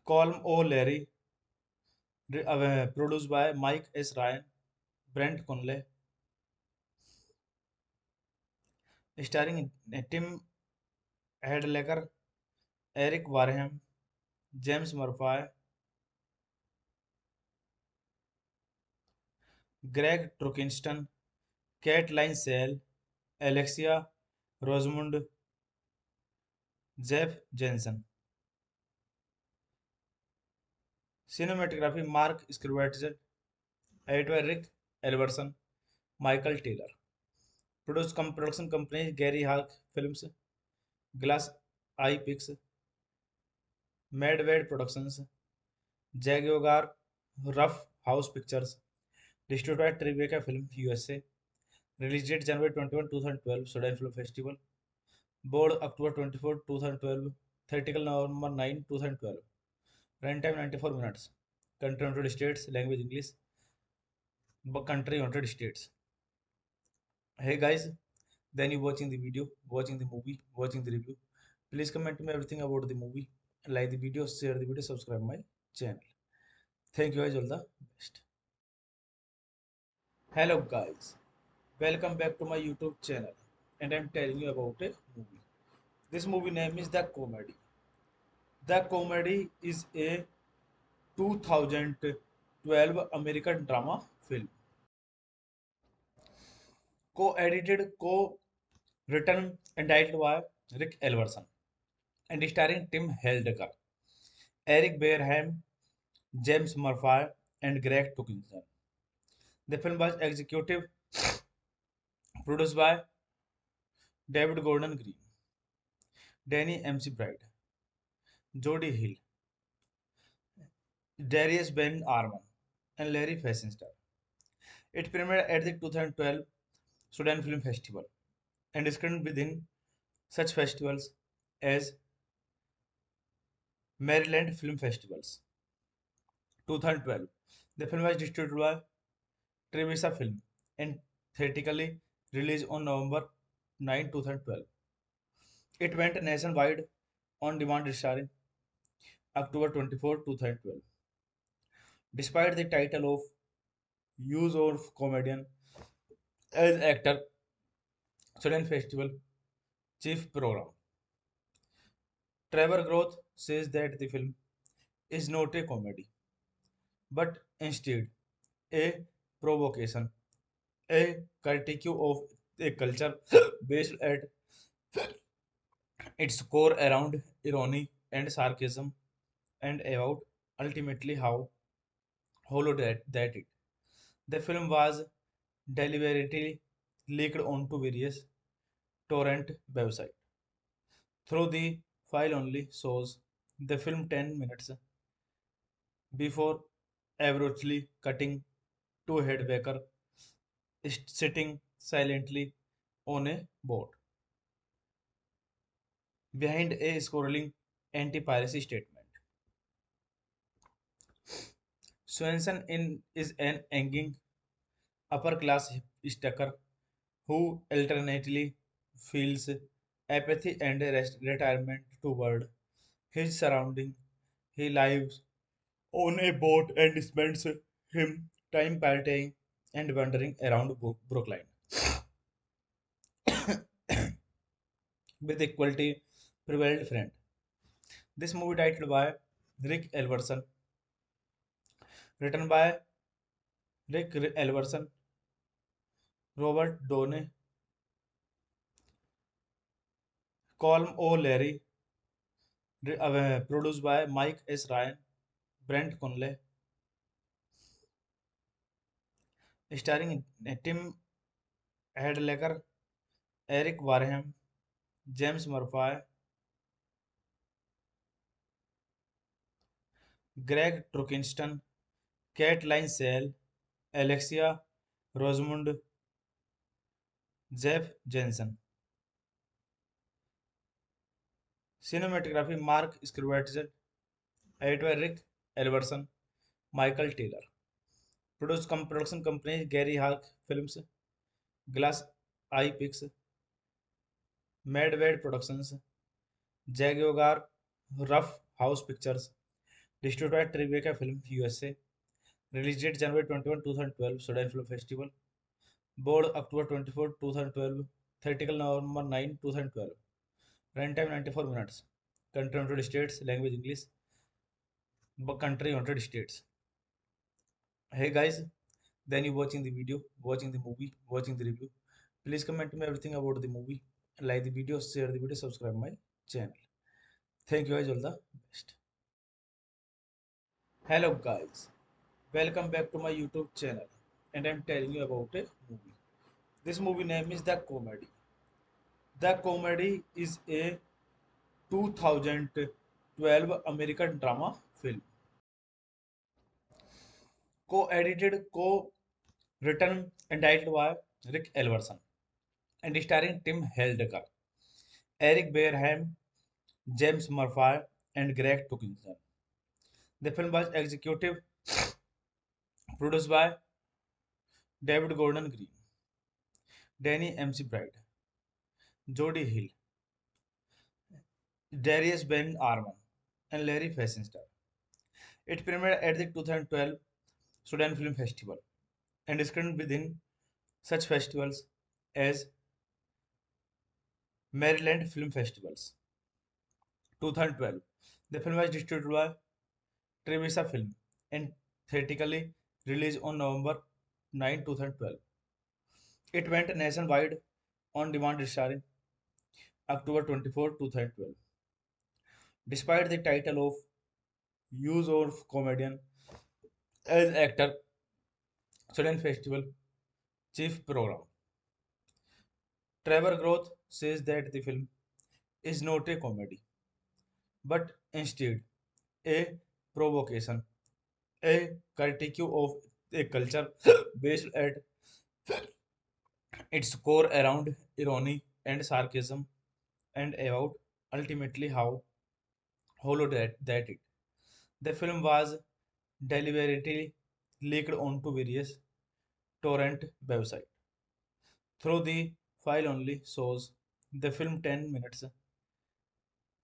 Colm O'Leary, produced by Mike S. Ryan, Brent Conley, starring Tim Heidecker, Eric Wareham, James Murphy, Greg Trukinston, Caitlin Sale, Alexia Rosamund, Jeff Jensen. Cinematography Mark Scrivett, editor Rick Elverson, Michael Taylor. Production companies Gary Hark Films, Glass Eye Pix, Madwade Productions, Jaguar Rough House Pictures. Distributed by Tribeca Film USA. Release date January 21, 2012, Sudan Film Festival. Board October 24, 2012. Theatrical November 9, 2012. Runtime 94 minutes. Country United States. Language English. Country United States. Hey guys, then you watching the video, watching the movie, watching the review. Please comment me everything about the movie. like the video, share the video, subscribe my channel. Thank you guys, all the best. Hello guys, welcome back to my YouTube channel, and I'm telling you about a movie. This movie name is The Comedy. The Comedy is a 2012 American drama film, co-edited, co-written and directed by Rick Elverson, and starring Tim Heidecker, Eric Bareham, James Murphy, and Greg Tuckinson. The film was executive produced by David Gordon Green, Danny McBride, Jody Hill, Darius Ben Arman, and Larry Fessenden. It premiered at the 2012 Sudan Film Festival and is screened within such festivals as Maryland Film Festivals. 2012. The film was distributed by Trevisa Film and theatrically released on November 9, 2012. It went nationwide on demand starting October 24, 2012. Despite the title of use of comedian as actor, Sudan Festival chief program. Trevor Groth says that the film is not a comedy, but instead a provocation, a critique of a culture based at its core around irony and sarcasm, and about ultimately how hollow that it. The film was deliberately leaked onto various torrent websites. Through the file only shows the film 10 minutes before abruptly cutting to Headbaker sitting silently on a boat behind a scrolling anti-piracy statement. Swenson is an angry upper-class hipster who alternately feels apathy and retirement toward his surrounding. He lives on a boat and spends him time partying and wandering around Brooklyn with equality prevailed friend. This movie titled by Rick Elverson, written by Rick Elverson, Robert Downey, Colm O'Leary, produced by Mike S. Ryan, Brent Conley, starring Tim Heidecker, Eric Wareham, James Murphy, Greg Trukinston, Caitlin Sale, Alexia Rosamund, Jeff Jensen. Cinematography Mark Scrivett, editor Rick Elverson, Michael Taylor. Production companies Gary Hawk Films, Glass Eye Picks, Madwade Productions, Jaguar Rough House Pictures, distributed by Tribeca Film USA. Release date January 21, 2012, Sudan Film Festival. Board October 24, 2012. Theatrical November 9, 2012. Runtime 94 minutes. Country United States. Language English. Country United States. Hey guys, then you watching the video, watching the movie, watching the review. Please comment me everything about the movie. Like the video, share the video, subscribe my channel. Thank you guys, all the best. Hello guys, welcome back to my YouTube channel, and I'm telling you about a movie. This movie name is The Comedy. The Comedy is a 2012 American drama film, co-edited, co-written and directed by Rick Elverson, and starring Tim Heidecker, Eric Bareham, James Murphy, and Greg Tuckinson. The film was executive produced by David Gordon Green, Danny McBride, Jody Hill, Darius Ben Arman, and Larry Fessenstar. It premiered at the 2012 Sudan Film Festival and screened within such festivals as Maryland Film Festivals. 2012. The film was distributed by Trevisa Film and theatrically released on November 9, 2012. It went nationwide on demand starring October 24, 2012. Despite the title of use of comedian as actor, Sudan Festival chief program. Trevor Groth says that the film is not a comedy, but instead a provocation, a critique of a culture based at its core around irony and sarcasm and about ultimately how hollow that it. The film was deliberately leaked onto various torrent websites. Through the file only shows the film 10 minutes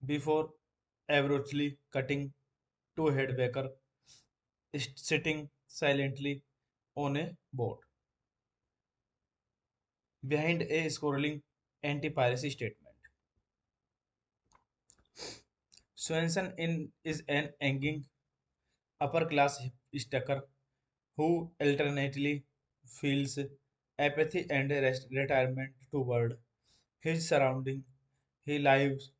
before abruptly cutting to a headbacker sitting silently on a boat behind a scrolling anti-piracy statement. Swenson is an angry upper-class hipster who alternately feels apathy and retirement toward his surrounding. He lives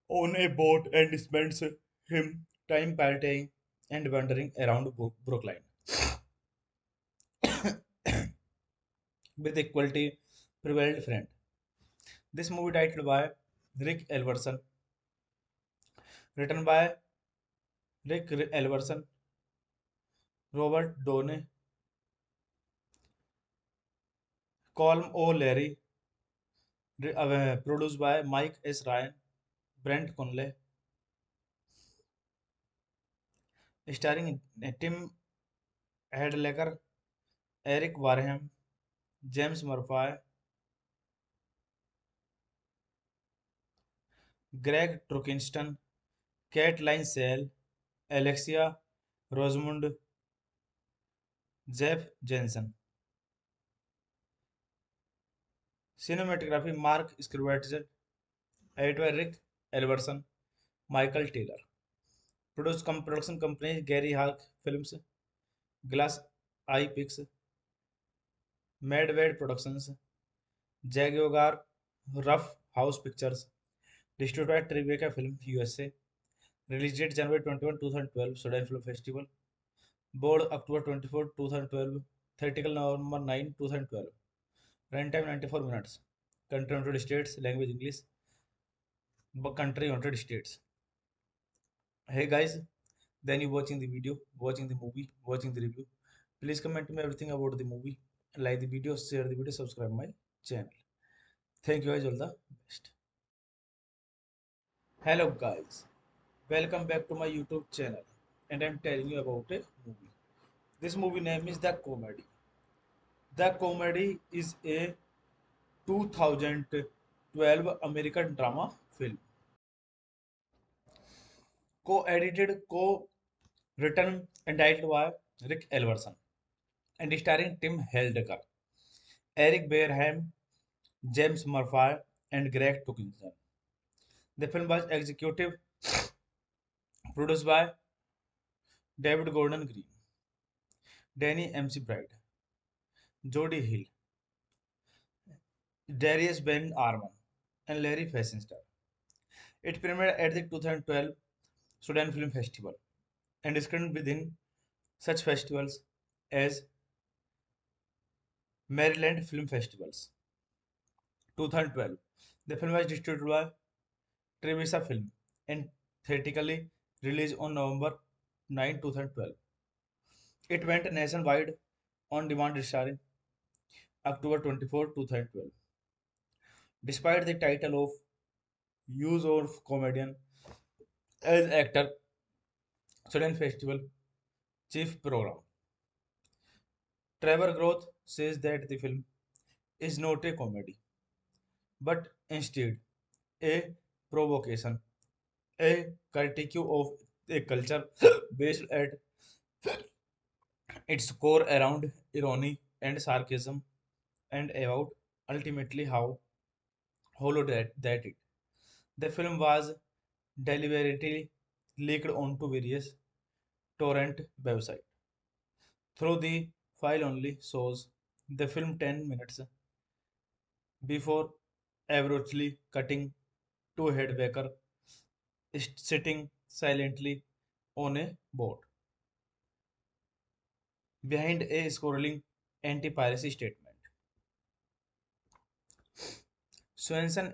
on a boat and spends him time partying and wandering around Brookline with equality prevailed friend. This movie directed by Rick Elverson, written by Rick Elverson, Robert Downey, Colm O'Leary, produced by Mike S. Ryan, Brent Conley, starring Tim Hadlecker, Eric Warham, James Murphy, Greg Trukinston, Caitlin Sale, Alexia Rosamund, Jeff Jensen. Cinematography Mark Scrivett, editor Rick Elverson, Michael Taylor. Production companies Gary Hawk Films, Glass Eye Picks, Madwade Productions, Jaguar Rough House Pictures, distributed Tribeca Film USA. Release date January 21, 2012, Sudan Film Festival. Board October 24, 2012. Theatrical November 9, 2012. Runtime 94 minutes. Country United States. Language English. Country United States. Hey guys, then you watching the video, watching the movie, watching the review. Please comment me everything about the movie. Like the video, share the video, subscribe my channel. Thank you guys, all the best. Hello guys, welcome back to my YouTube channel, and I'm telling you about a movie. This movie name is The Comedy. The Comedy is a 2012 American drama film, co-edited, co-written, and directed by Rick Elverson, and starring Tim Heidecker, Eric Bareham, James Murphy, and Greg Tukinson. The film was executive produced by David Gordon Green, Danny McBride, Jody Hill, Darius Ben Arman, and Larry Fessenstar. It premiered at the 2012 Sudan Film Festival and screened within such festivals as Maryland Film Festivals. 2012. The film was distributed by Trevisa Film and theatrically released on November 9, 2012. It went nationwide on demand starring October 24, 2012. Despite the title of use of comedian as actor, Sudan Festival chief program. Trevor Groth says that the film is not a comedy, but instead a provocation, a critique of a culture based at its core around irony and sarcasm and about ultimately how hollow that it. The film was deliberately leaked onto various torrent websites. Through the file only shows the film 10 minutes before abruptly cutting to Headbaker sitting silently on a boat behind a scrolling anti-piracy statement. Swenson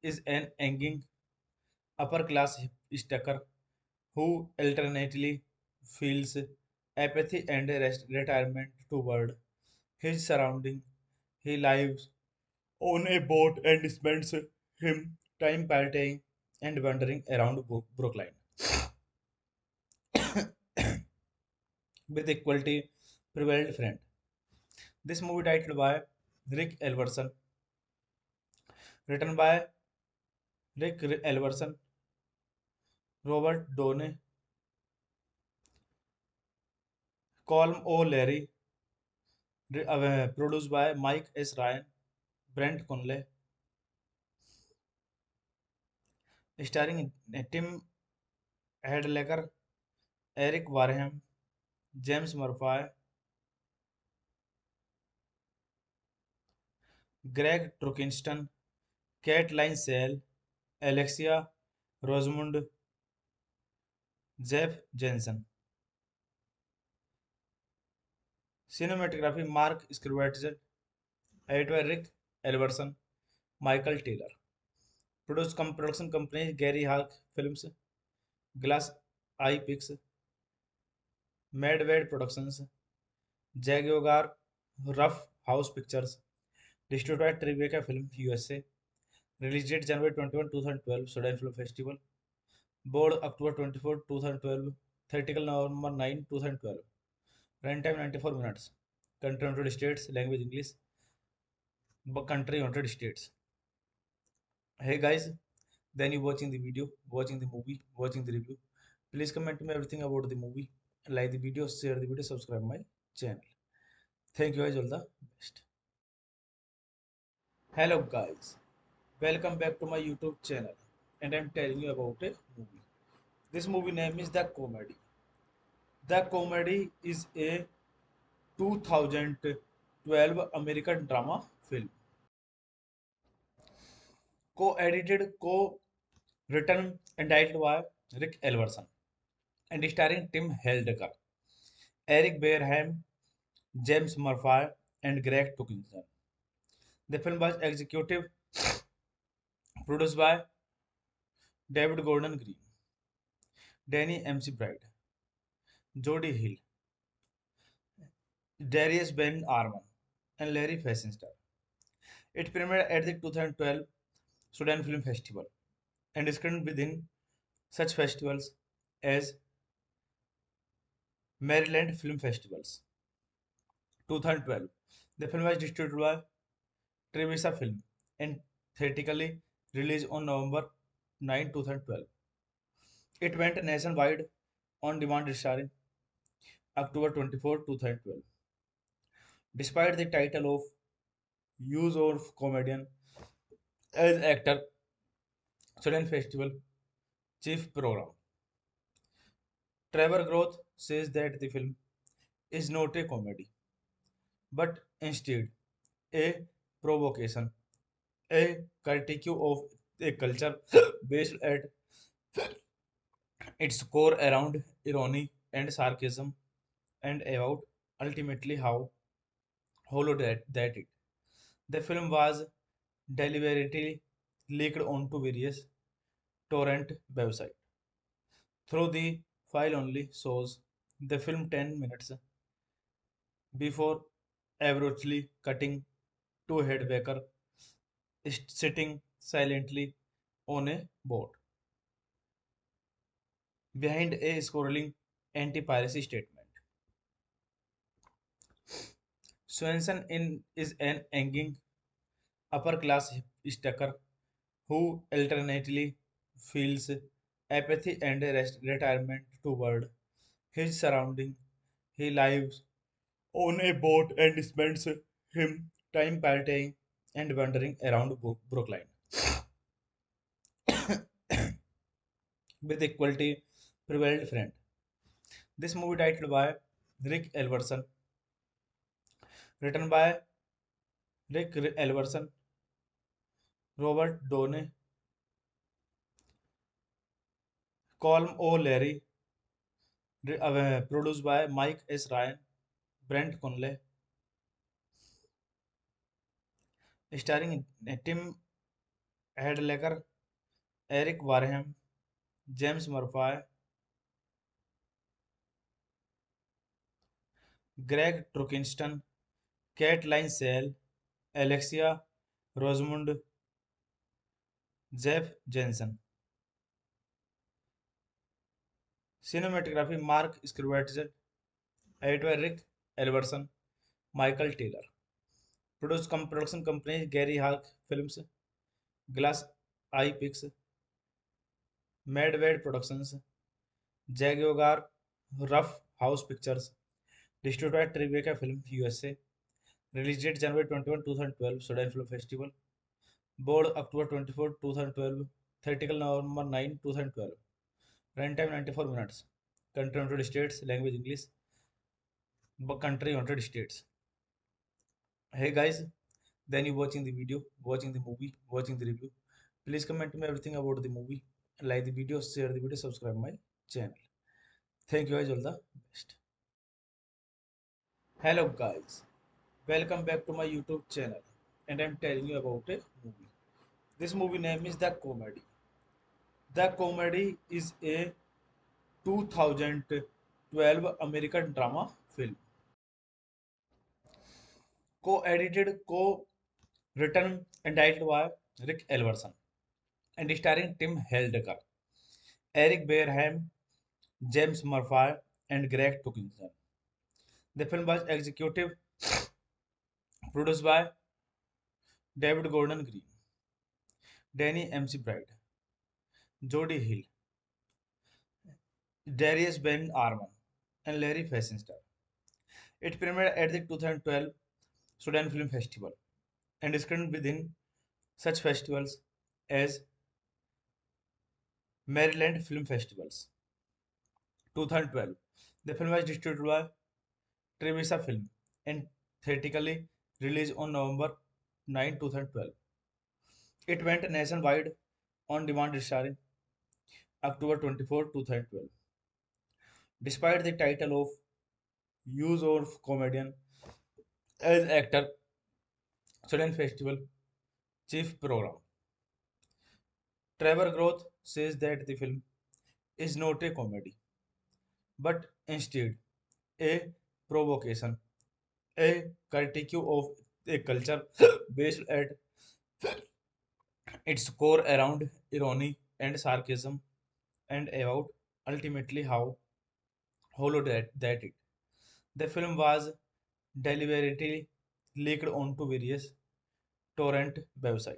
is an angry upper-class hipster who alternately feels apathy and retirement toward his surrounding. He lives on a boat and spends him time partying and wandering around Brooklyn with equality prevailed friend. This movie titled by Rick Elverson, written by Rick Elverson, Robert Downey, Colm O'Leary, produced by Mike S. Ryan, Brent Conley, starring Tim Hadlecker, Eric Wareham, James Murphy, Greg Trukinston, Caitlin Sale, Alexia Rosamund, Jeff Jensen. Cinematography Mark Scrivett, edited by Rick Elverson, Michael Taylor. Production companies Gary Hawk Films, Glass Eye Picks, Madwade Productions, Jaguar Rough House Pictures, distributed by Tribeca Film USA. Release date January 21, 2012, Sudan Film Festival. Board October 24, 2012. Theatrical November 9, 2012. Runtime 94 minutes. Country United States. Language English. Country United States. Hey guys, then you watching the video, watching the movie, watching the review. Please comment me everything about the movie. Like the video, share the video, subscribe my channel. Thank you guys, all the best. Hello guys, welcome back to my YouTube channel, and I'm telling you about a movie. This movie name is The Comedy. The Comedy is a 2012 American drama film, co-edited, co-written and directed by Rick Elverson, and starring Tim Heidecker, Eric Bareham, James Murphy, and Greg Tukinson. The film was executive produced by David Gordon Green, Danny McBride, Jody Hill, Darius Ben Arman, and Larry Fessenden. It premiered at the 2012 Sudan Film Festival and screened within such festivals as Maryland Film Festivals. 2012. The film was distributed by Trevisa Film and theatrically released on November 9, 2012. It went nationwide on demand starring October 24, 2012. Despite the title of use of comedian as actor, Sudan Festival chief program. Trevor Groth says that the film is not a comedy, but instead a provocation, a critique of a culture based at its core around irony and sarcasm and about ultimately how hollow that it. The film was deliberately leaked onto various torrent websites. Through the file only shows the film 10 minutes before abruptly cutting to Headbaker sitting silently on a boat behind a scrolling anti-piracy statement. Swenson is an angry upper-class hipster who alternately feels apathy and retirement toward his surrounding. He lives on a boat and spends him time partying and wandering around Brookline with equality prevailed friend. This movie titled by Rick Elverson, written by Rick Elverson, Robert Downey, Colm O'Leary, produced by Mike S. Ryan, Brent Conley, starring Tim Hadlecker, Eric Wareham, James Murphy, Greg Trukinston, Caitlin Sale, Alexia Rosamund, Jeff Jensen. Cinematography Mark Scrivett, editor Rick Elverson, Michael Taylor. Production companies Gary Hawk Films, Glass Eye Picks, Madwade Productions, Jaguar Rough House Pictures, distributed Tribeca Film USA. Release date January 21, 2012, Sudan Film Festival. Board October 24, 2012. Theatrical November 9, 2012. Runtime 94 minutes. Country United States. Language English. Country United States. Hey guys, then you watching the video, watching the movie, watching the review. Please comment me everything about the movie. Like the video, share the video, subscribe my channel. Thank you guys, all the best. Hello guys, welcome back to my YouTube channel, and I'm telling you about a movie. This movie name is The Comedy. The Comedy is a 2012 American drama film, co-edited, co-written, and directed by Rick Elverson, and starring Tim Heidecker, Eric Bareham, James Murphy, and Greg Tukinson. The film was executive produced by David Gordon Green, Danny McBride, Jody Hill, Darius Ben Arman, and Larry Fessenden. It premiered at the 2012 Sudan Film Festival and screened within such festivals as Maryland Film Festivals. 2012. The film was distributed by Trevisa Film and theatrically released on November 9, 2012. It went nationwide on demand starring October 24, 2012. Despite the title of use of comedian as actor, Sudan Festival chief program. Trevor Groth says that the film is not a comedy, but instead a provocation, a critique of a culture based at its core around irony and sarcasm, and about ultimately how hollow that it. The film was deliberately leaked onto various torrent websites.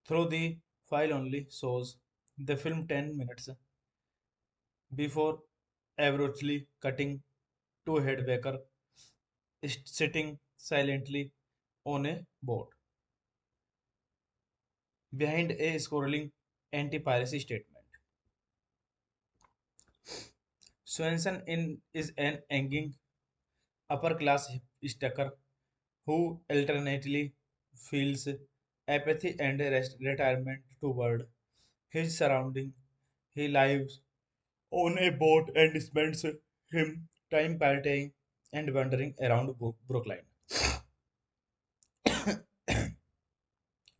Through the file only shows the film 10 minutes before abruptly cutting to Headbaker sitting silently on a boat behind a scrolling anti-piracy statement. Swenson is an angry upper-class hipster who alternately feels apathy and retirement toward his surrounding. He lives on a boat and spends him time partying and wandering around Brookline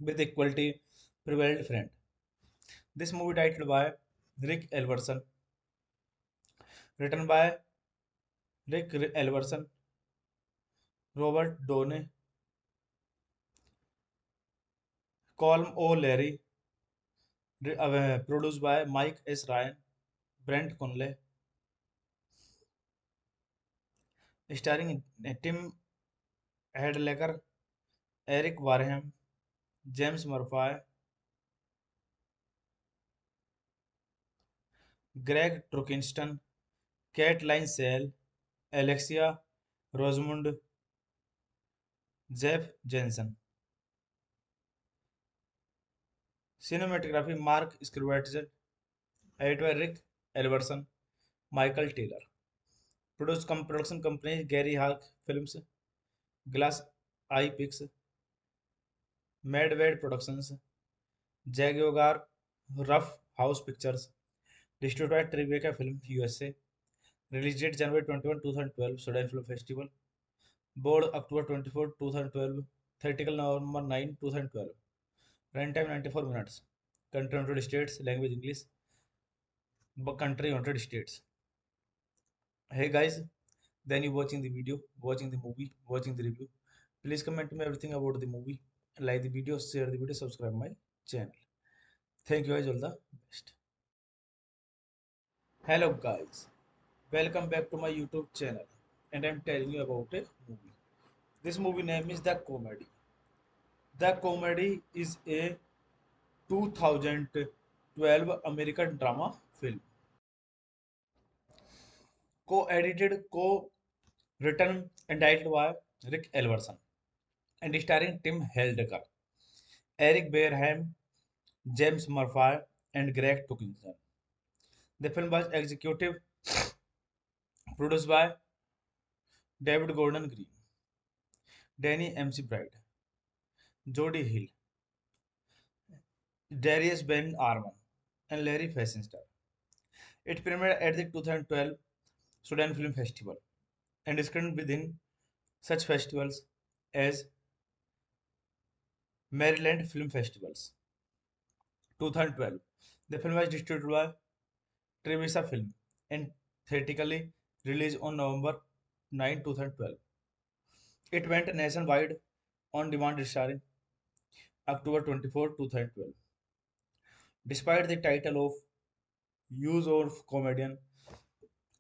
with equality prevailed friend. This movie titled by Rick Elverson, written by Rick Elverson, Robert Downey, Colm O'Leary, produced by Mike S. Ryan, Brent Conley, starring Tim Hadlecker, Eric Wareham, James Murphy, Greg Trukinston, Caitlin Sale, Alexia Rosamund, Jeff Jensen. Cinematography Mark Scrivett, edited by Rick Elverson, Michael Taylor. Production companies Gary Hawk Films, Glass Eye Picks, Madwade Productions, Jaguar Rough House Pictures, distributed by Tribeca Film USA. Release date January 21, 2012, Sudan Film Festival. Board October 24, 2012. Theatrical November 9, 2012. Runtime 94 minutes. Country United States. Language English. Country United States. Hey guys, then you watching the video, watching the movie, watching the review. Please comment me everything about the movie. Like the video, share the video, subscribe my channel. Thank you guys, all the best. Hello guys, welcome back to my YouTube channel, and I'm telling you about a movie. This movie name is The Comedy. The Comedy is a 2012 American drama film, co-edited, co-written and directed by Rick Elverson, and starring Tim Heidecker, Eric Bareham, James Murphy, and Greg Tukinson. The film was executive produced by David Gordon Green, Danny McBride, Jody Hill, Darius Ben Arman, and Larry Fessenden. It premiered at the 2012 Sudan Film Festival and screened within such festivals as Maryland Film Festivals. 2012. The film was distributed by Trevisa Film and theatrically released on November 9, 2012. It went nationwide on demand starring October 24, 2012. Despite the title of use of comedian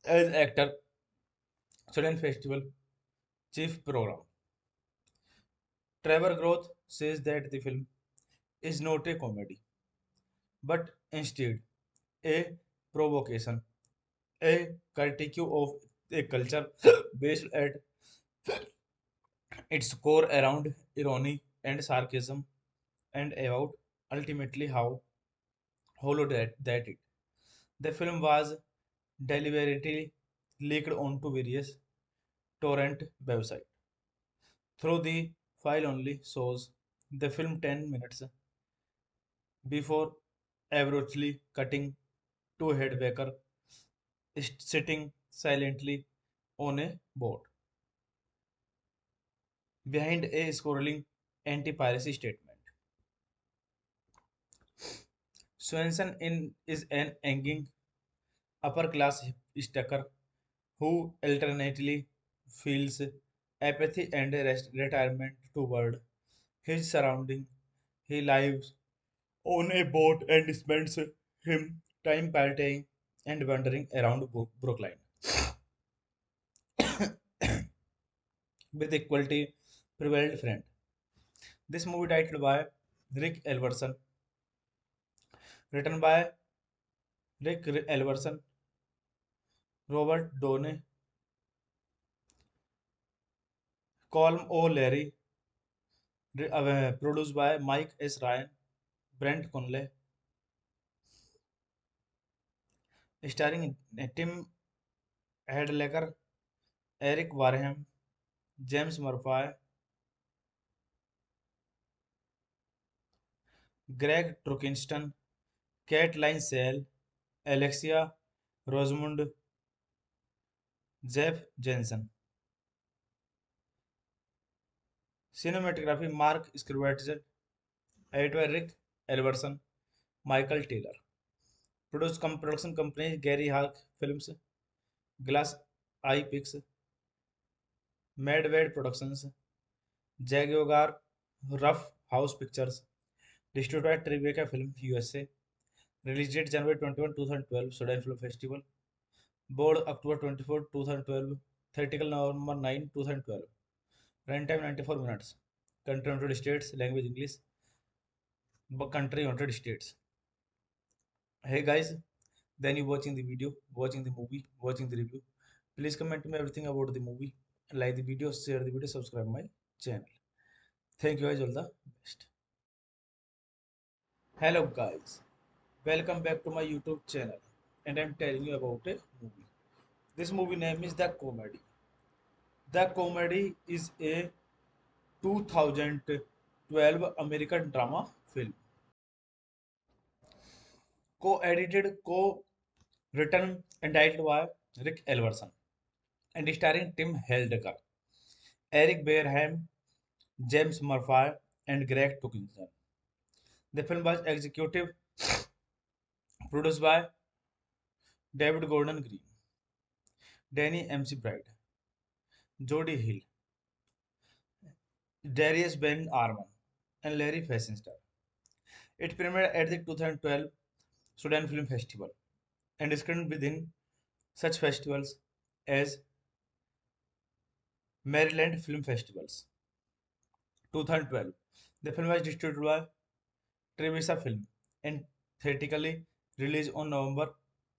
as actor, Sudan Festival chief program. Trevor Groth says that the film is not a comedy, but instead a provocation, a critique of a culture based at its core around irony and sarcasm, and about ultimately how hollow that it. The film was deliberately leaked onto various torrent websites. Through the file only shows the film 10 minutes before abruptly cutting to Headbaker sitting silently on a boat behind a scrolling anti-piracy statement. Swenson is an angry upper-class hipster who alternately feels apathy and retirement toward his surrounding. He lives on a boat and spends him time partying and wandering around Brooklyn with equality prevailed friend. This movie titled by Rick Elverson, written by Rick Elverson, Robert Downey, Colm O'Leary, produced by Mike S. Ryan, Brent Conley, starring Tim Heidecker, Eric Wareham, James Murphy, Greg Trukinston, Caitlin Sale, Alexia Rosamund, Jeff Jensen. Cinematography Mark Scrivett, edited by Rick Elverson, Michael Taylor. Production companies Gary Hawk Films, Glass Eye Picks, Madwade Productions, Jaguar Rough House Pictures, distributed by Tribeca Film USA. Release date January 21, 2012, Sudan Film Festival. Board October 24, 2012. Theatrical November 9, 2012. Runtime 94 minutes. Country United States. Language English. Country United States. Hey guys, then you watching the video, watching the movie, watching the review. Please comment me everything about the movie, like the video, share the video, subscribe my channel. Thank you guys, all the best. Hello guys, welcome back to my YouTube channel, and I'm telling you about a movie. This movie name is The Comedy. The Comedy is a 2012 American drama film, co-edited, co-written and directed by Rick Elverson, and starring Tim Heidecker, Eric Bareham, James Murphy, and Greg Tuckinson. The film was executive produced by David Gordon Green, Danny McBride, Jody Hill, Darius Ben Arman, and Larry Fessenden. It premiered at the 2012 Sudan Film Festival and screened within such festivals as Maryland Film Festivals. 2012. The film was distributed by Trevisa Film and theatrically released on November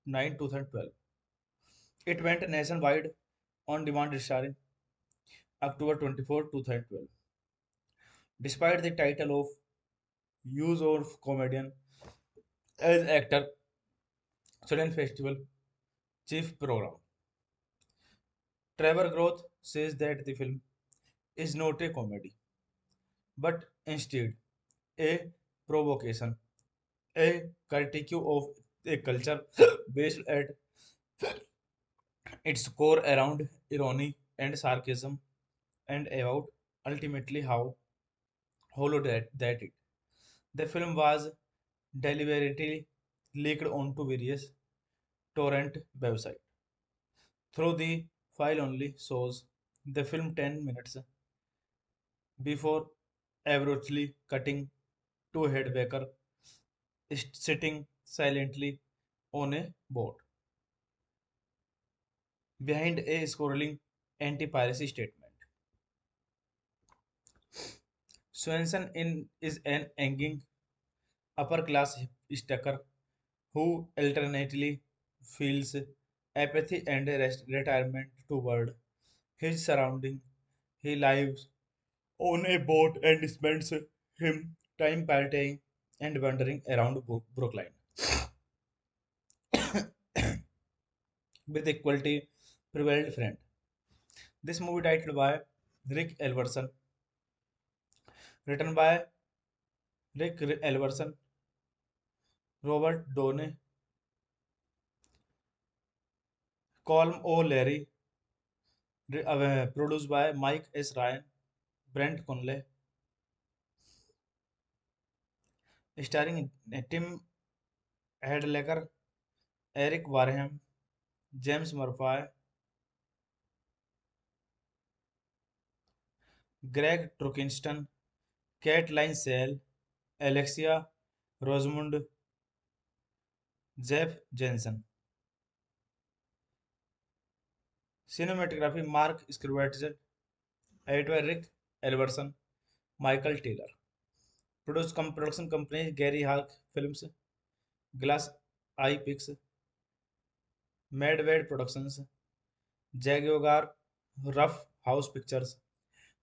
9, 2012. It went nationwide on demand starring October 24, 2012. Despite the title of use of comedian as actor, Sudan Festival chief program, Trevor Groth says that the film is not a comedy, but instead a provocation, a critique of a culture based at its core around irony and sarcasm, and about ultimately how hollow that it. The film was deliberately leaked onto various torrent websites. Through the file only shows the film 10 minutes before abruptly cutting to a headbacker sitting silently on a boat behind a scrolling anti-piracy statement. Swenson is an angry upper-class hipster who alternately feels apathy and retirement toward his surrounding. He lives on a boat and spends him time partying and wandering around Brookline with equality prevailed friend. This movie directed by Rick Elverson, written by Rick Elverson, Robert Downey, Colm O'Leary, produced by Mike S. Ryan, Brent Conley, starring Tim Heidecker, Eric Wareham, James Murphy, Greg Trukinston, Caitlin Sale, Alexia Rosamund, Jeff Jensen. Cinematography Mark Scrivett, editor Rick Elverson, Michael Taylor. Production companies Gary Hawk Films, Glass Eye Picks, Madwade Productions, Jaguar Rough House Pictures,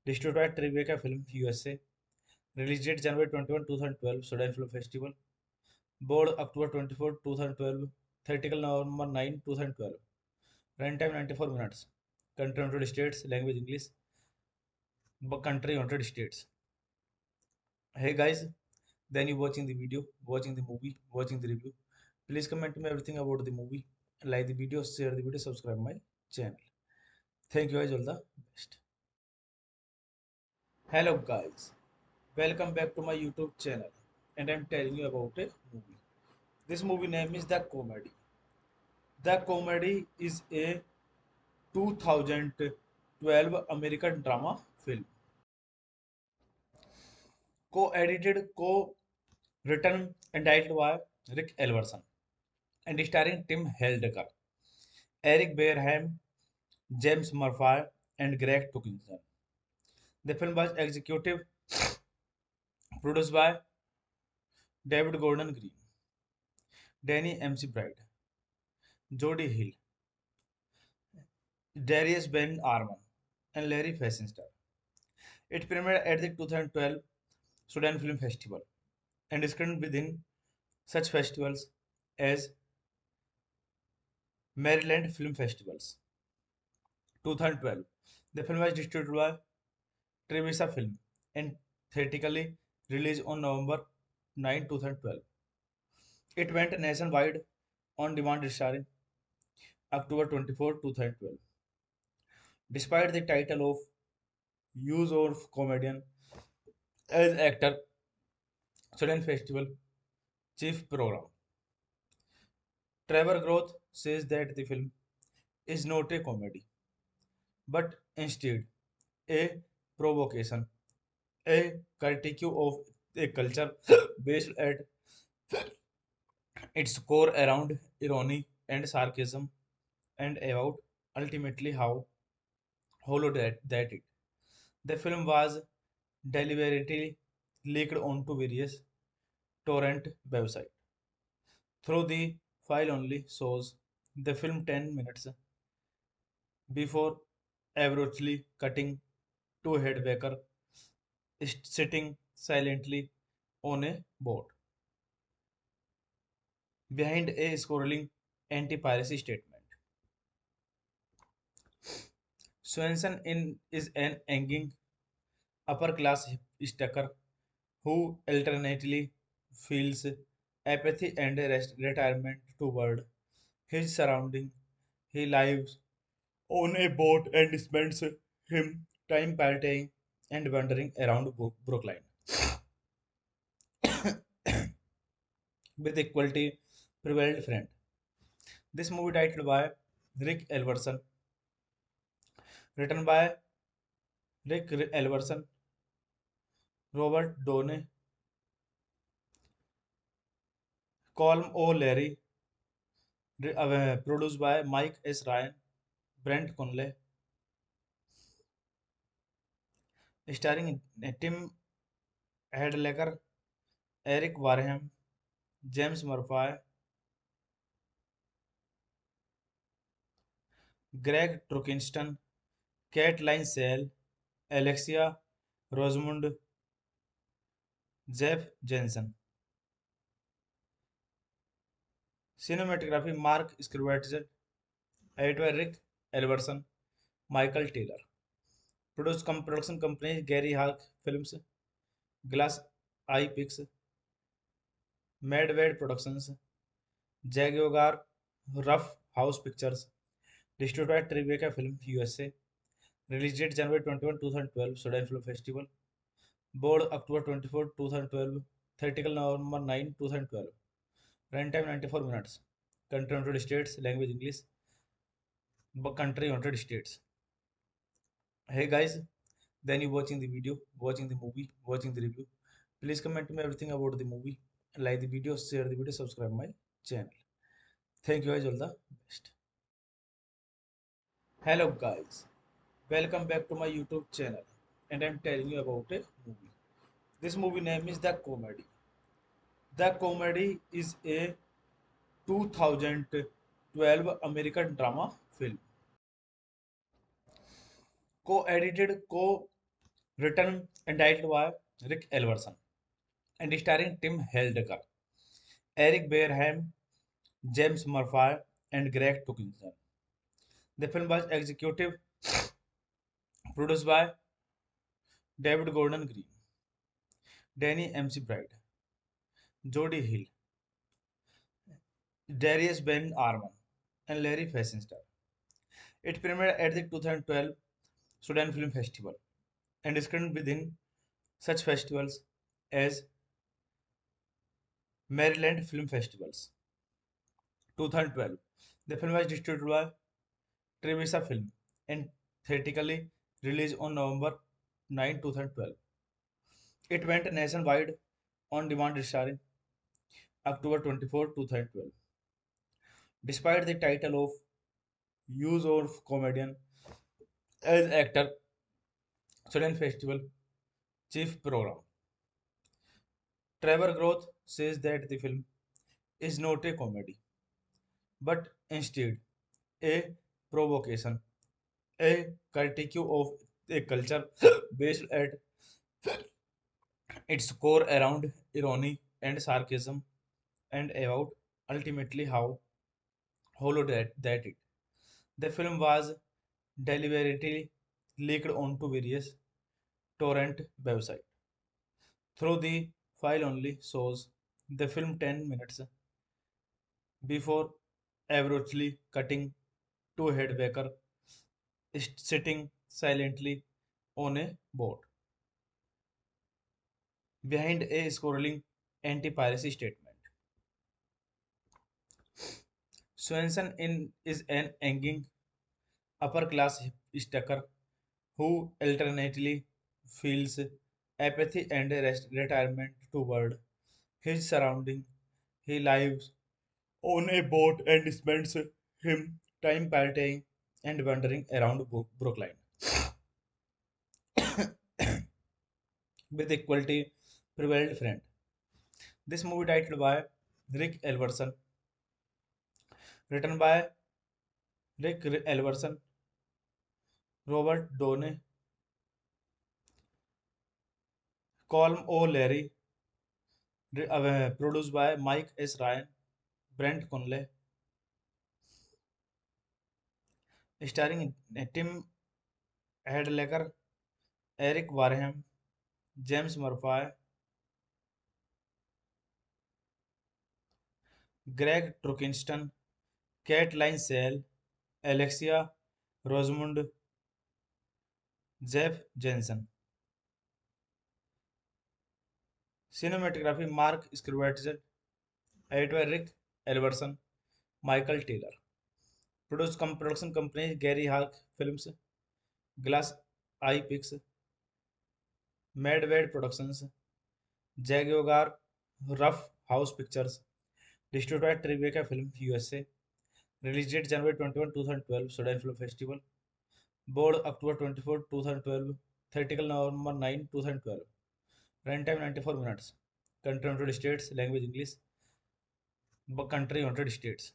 distributed Tribeca Film USA. Release date January 21, 2012, Sudan Film Festival. Board October 24, 2012. Theatrical November 9, 2012. Runtime 94 minutes. Country United States. Language English. Country United States. Hey guys, then you watching the video, watching the movie, watching the review. Please comment me everything about the movie, like the video, share the video, subscribe my channel. Thank you guys, all the best. Hello guys, welcome back to my YouTube channel, and I'm telling you about a movie. This movie name is The Comedy. The Comedy is a 2012 American drama film, co-edited, co-written and directed by Rick Elverson, and starring Tim Heidecker, Eric Bareham, James Murphy, and Greg Tuckinson. The film was executive produced by David Gordon Green, Danny McBride, Jodie Hill, Darius Ben Arman, and Larry Fessenstar. It premiered at the 2012 Sudan Film Festival and is screened within such festivals as Maryland Film Festivals. 2012. The film was distributed by Trevisa Film and theatrically released on November 9, 2012. It went nationwide on demand starring October 24, 2012. Despite the title of use of comedian as actor, Sudan Festival chief program. Trevor Groth says that the film is not a comedy, but instead a provocation, a critique of a culture based at its core around irony and sarcasm and about ultimately how hollow that it. The film was deliberately leaked onto various torrent websites. Through the file only shows the film 10 minutes before abruptly cutting to Headbaker sitting silently on a boat behind a scrolling anti-piracy statement. Swenson is an angry upper-class hipster who alternately feels apathy and retirement toward his surrounding. He lives on a boat and spends him time partying and wandering around Brooklyn with equality prevailed friend. This movie titled by Rick Elverson, written by Rick Elverson, Robert Downey, Colm O'Leary, produced by Mike S. Ryan, Brent Conley, starring Tim Hedlecker, Eric Wareham, James Murphy, Greg Trukinston, Caitlin Sale, Alexia Rosamund, Jeff Jensen. Cinematography Mark Scrivett, edited by Rick Elverson, Michael Taylor. Production companies Gary Hawk Films, Glass Eye Picks, Madwade Productions, Jaguar Rough House Pictures, distributed by Tribeca Film USA. Release date January 21, 2012, Sudan Film Festival. Board October 24, 2012. Theatrical November 9, 2012. Runtime 94 minutes. Country United States. Language English. Country United States. Hey guys, then you watching the video, watching the movie, watching the review. Please comment me everything about the movie. Like the video, share the video, subscribe my channel. Thank you guys, all the best. Hello guys, welcome back to my YouTube channel, and I'm telling you about a movie. This movie name is The Comedy. The Comedy is a 2012 American drama film, co-edited, co-written and directed by Rick Elverson, and starring Tim Heidecker, Eric Bareham, James Murphy, and Greg Tukinson. The film was executive produced by David Gordon Green, Danny McBride, Jodie Hill, Darius Ben Arman, and Larry Fessenstar. It premiered at the 2012 Sudan Film Festival and is screened within such festivals as Maryland Film Festivals. 2012. The film was distributed by Trevisa Film and theatrically released on November 9, 2012. It went nationwide on demand starring October 24, 2012. Despite the title of use of comedian as actor, Sudan Festival chief program. Trevor Groth says that the film is not a comedy, but instead a provocation, a critique of a culture based at its core around irony and sarcasm and about ultimately how hollow that it. The film was deliberately leaked onto various torrent websites. Through the file only shows the film 10 minutes before abruptly cutting to Headbaker sitting silently on a boat behind a scrolling anti-piracy statement. Swenson is an angry upper-class hipster who alternately feels apathy and retirement toward his surrounding. He lives on a boat and spends him time partying and wandering around Brookline with equality prevailed friend. This movie titled by Rick Elverson, written by Rick Elverson, Robert Downey, Colm O'Leary, produced by Mike S. Ryan, Brent Conley, starring Tim Hedlecker, Eric Wareham, James Murphy, Greg Trukinston, Caitlin Sale, Alexia Rosamund, Jeff Jensen. Cinematography Mark Scrivett, editor Rick Elverson, Michael Taylor. Production companies Gary Hawk Films, Glass Eye Picks, Madwade Productions, Jaguar Rough House Pictures, distributed Tribeca Film USA, release date January 21, 2012, Sudan Film Festival, board October 24, 2012, theatrical November 9, 2012, runtime 94 minutes, country United States, language English, country United States.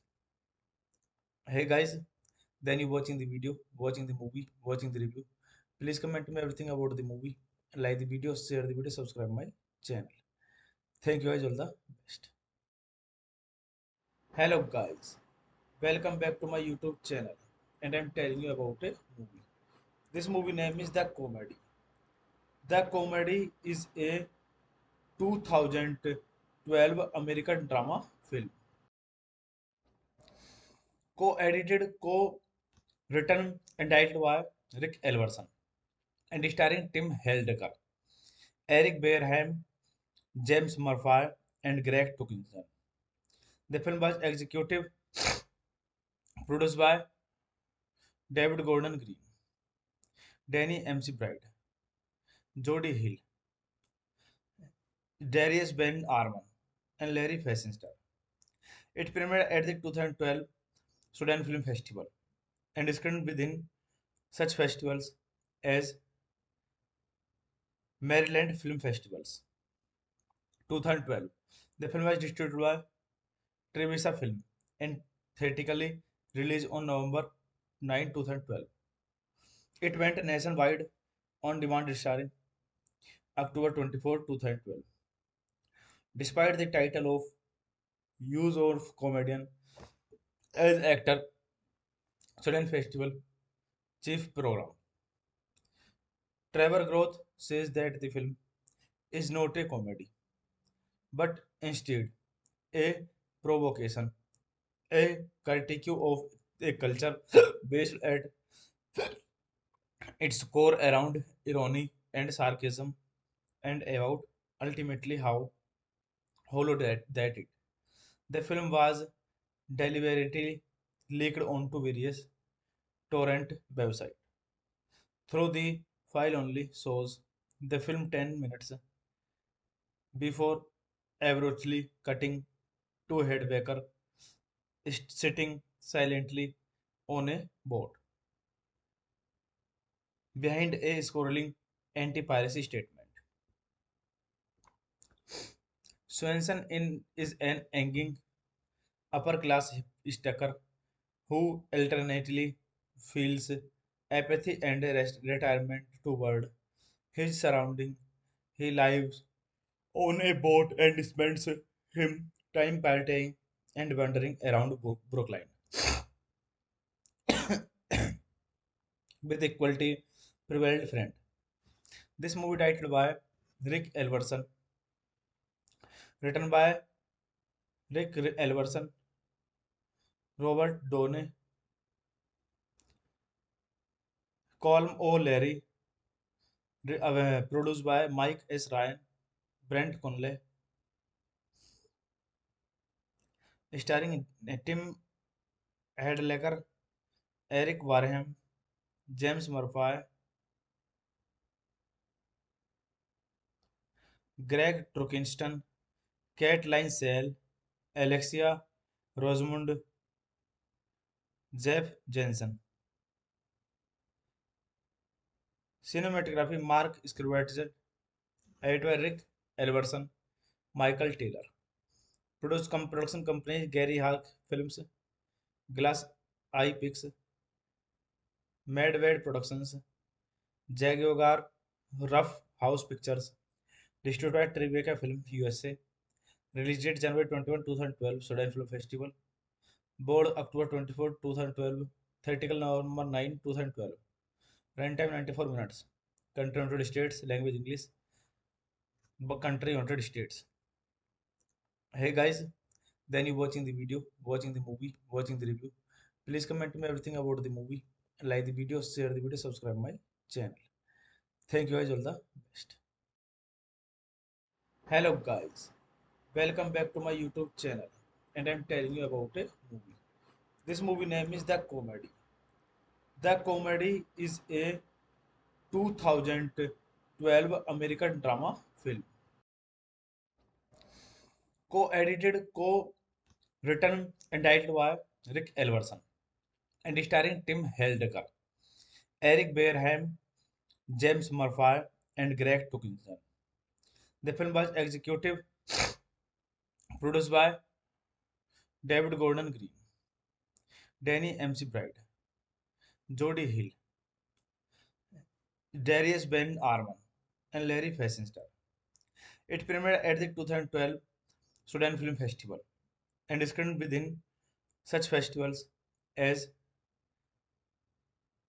Hey guys, then you watching the video, watching the movie, watching the review. Please comment me everything about the movie, like the video, share the video, subscribe my channel. Thank you guys, all the best. Hello guys, welcome back to my YouTube channel, and I'm telling you about a movie. This movie name is The Comedy. The Comedy is a 2012 American drama film, co-edited, co-written, and directed by Rick Elverson, and starring Tim Heidecker, Eric Bareham, James Murphy, and Greg Tukinson. The film was executive produced by David Gordon Green, Danny McBride, Jody Hill, Darius Ben Arman, and Larry Fessenden. It premiered at the 2012 Sudan Film Festival and screened within such festivals as Maryland Film Festivals. 2012. The film was distributed by Trevisa Film and theatrically released on November 9, 2012. It went nationwide on demand starring October 24, 2012. Despite the title of use of comedian as actor, Sudan Festival chief program. Trevor Groth says that the film is not a comedy, but instead a provocation, a critique of a culture based at its core around irony and sarcasm and about ultimately how hollow that it. The film was deliberately leaked onto various torrent websites. Through the file only shows the film 10 minutes before abruptly cutting to Headbaker sitting silently on a boat behind a scrolling anti-piracy statement. Swenson is an angry upper-class hipster who alternately feels apathy and retirement toward his surrounding. He lives on a boat and spends him time partying and wandering around Brookline with equality prevailed friend. This movie titled by Rick Elverson, written by Rick Elverson, Robert Downey, Colm O'Leary, produced by Mike S. Ryan, Brent Conley, starring Tim Hadlecker, Eric Wareham, James Murphy, Greg Trukinston, Caitlin Sale, Alexia Rosamund, Jeff Jensen. Cinematography Mark Scrivett, edited by Rick Elverson, Michael Taylor. Production companies Gary Hawk Films, Glass Eye Picks, Madwade Productions, Jaguar Rough House Pictures, distributed by Tribeca Film USA. Release date January 21, 2012, Sudan Film Festival. Board October 24, 2012. Theatrical November 9, 2012. Runtime 94 minutes. Country United States. Language English. Country United States. Hey guys, then you watching the video, watching the movie, watching the review. Please comment me everything about the movie. Like the video, share the video, subscribe my channel. Thank you guys, all the best. Hello guys, welcome back to my YouTube channel, and I'm telling you about a movie. This movie name is The Comedy. The Comedy is a 2012 American drama film, co-edited, co-written and directed by Rick Elverson, and starring Tim Heidecker, Eric Bareham, James Murphy, and Greg Tukinson. The film was executive produced by David Gordon Green, Danny McBride, Jody Hill, Darius Ben Arman, and Larry Fessenden. It premiered at the 2012 Sudan Film Festival and screened within such festivals as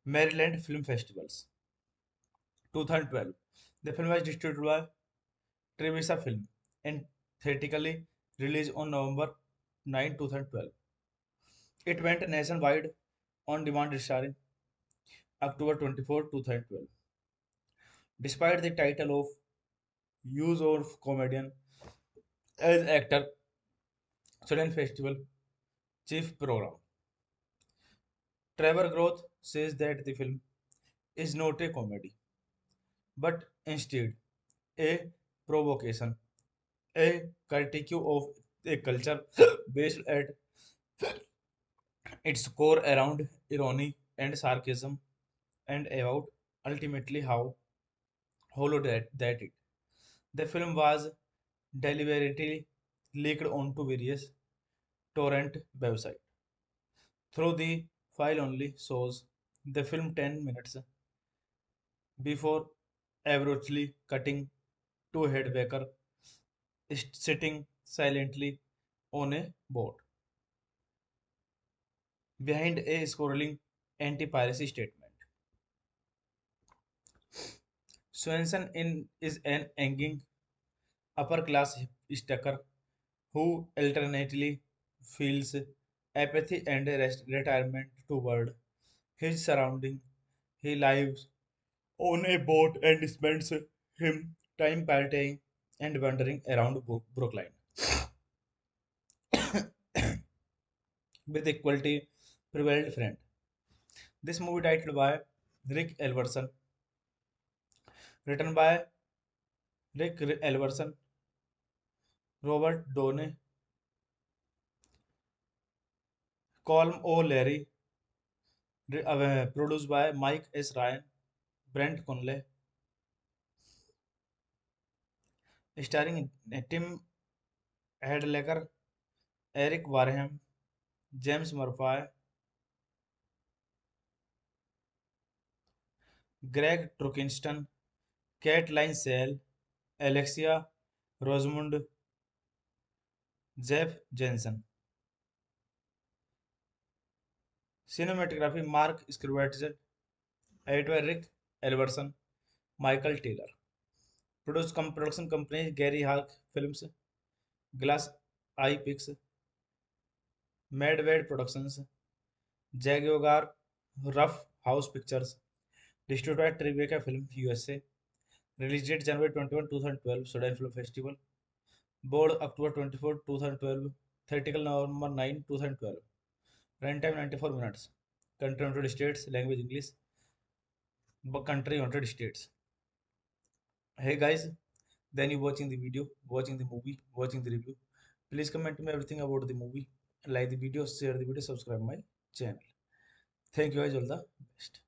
Maryland Film Festivals. 2012. The film was distributed by Trevisa Film and theatrically released on November 9, 2012. It went nationwide on demand starring October 24, 2012. Despite the title of use of comedian as actor, Sudan Festival chief program. Trevor Groth says that the film is not a comedy, but instead a provocation, a critique of a culture based at its core around irony and sarcasm, and about ultimately how hollow that it. The film was deliberately leaked onto various torrent websites. Through the file only shows the film 10 minutes before abruptly cutting to Headbaker sitting silently on a boat behind a scrolling anti-piracy statement. Swenson is an angry upper-class hipster who alternately feels apathy and retirement toward his surrounding. He lives on a boat and spends him time partying and wandering around Brookline with equality prevailed friend. This movie titled by Rick Elverson, written by Rick Elverson, Robert Downey, Colm O'Leary, produced by Mike S. Ryan, Brent Conley, starring Tim Hadlecker, Eric Wareham, James Murphy, Greg Trukinston, Caitlin Sale, Alexia Rosamund, Jeff Jensen. Cinematography Mark Scrivett, editor Rick Elverson, Michael Taylor. Production companies Gary Hark Films, Glass Eye Pix, Madwade Productions, Jaguar Rough House Pictures, distributed Tribeca Film USA, release date January 21, 2012, Sudan Film Festival, board October 24, 2012, theatrical November 9, 2012, runtime 94 minutes, country United States, language English, country United States. Hey guys, then you watching the video, watching the movie, watching the review. Please comment to me everything about the movie, like the video, share the video, subscribe my channel. Thank you guys, all the best.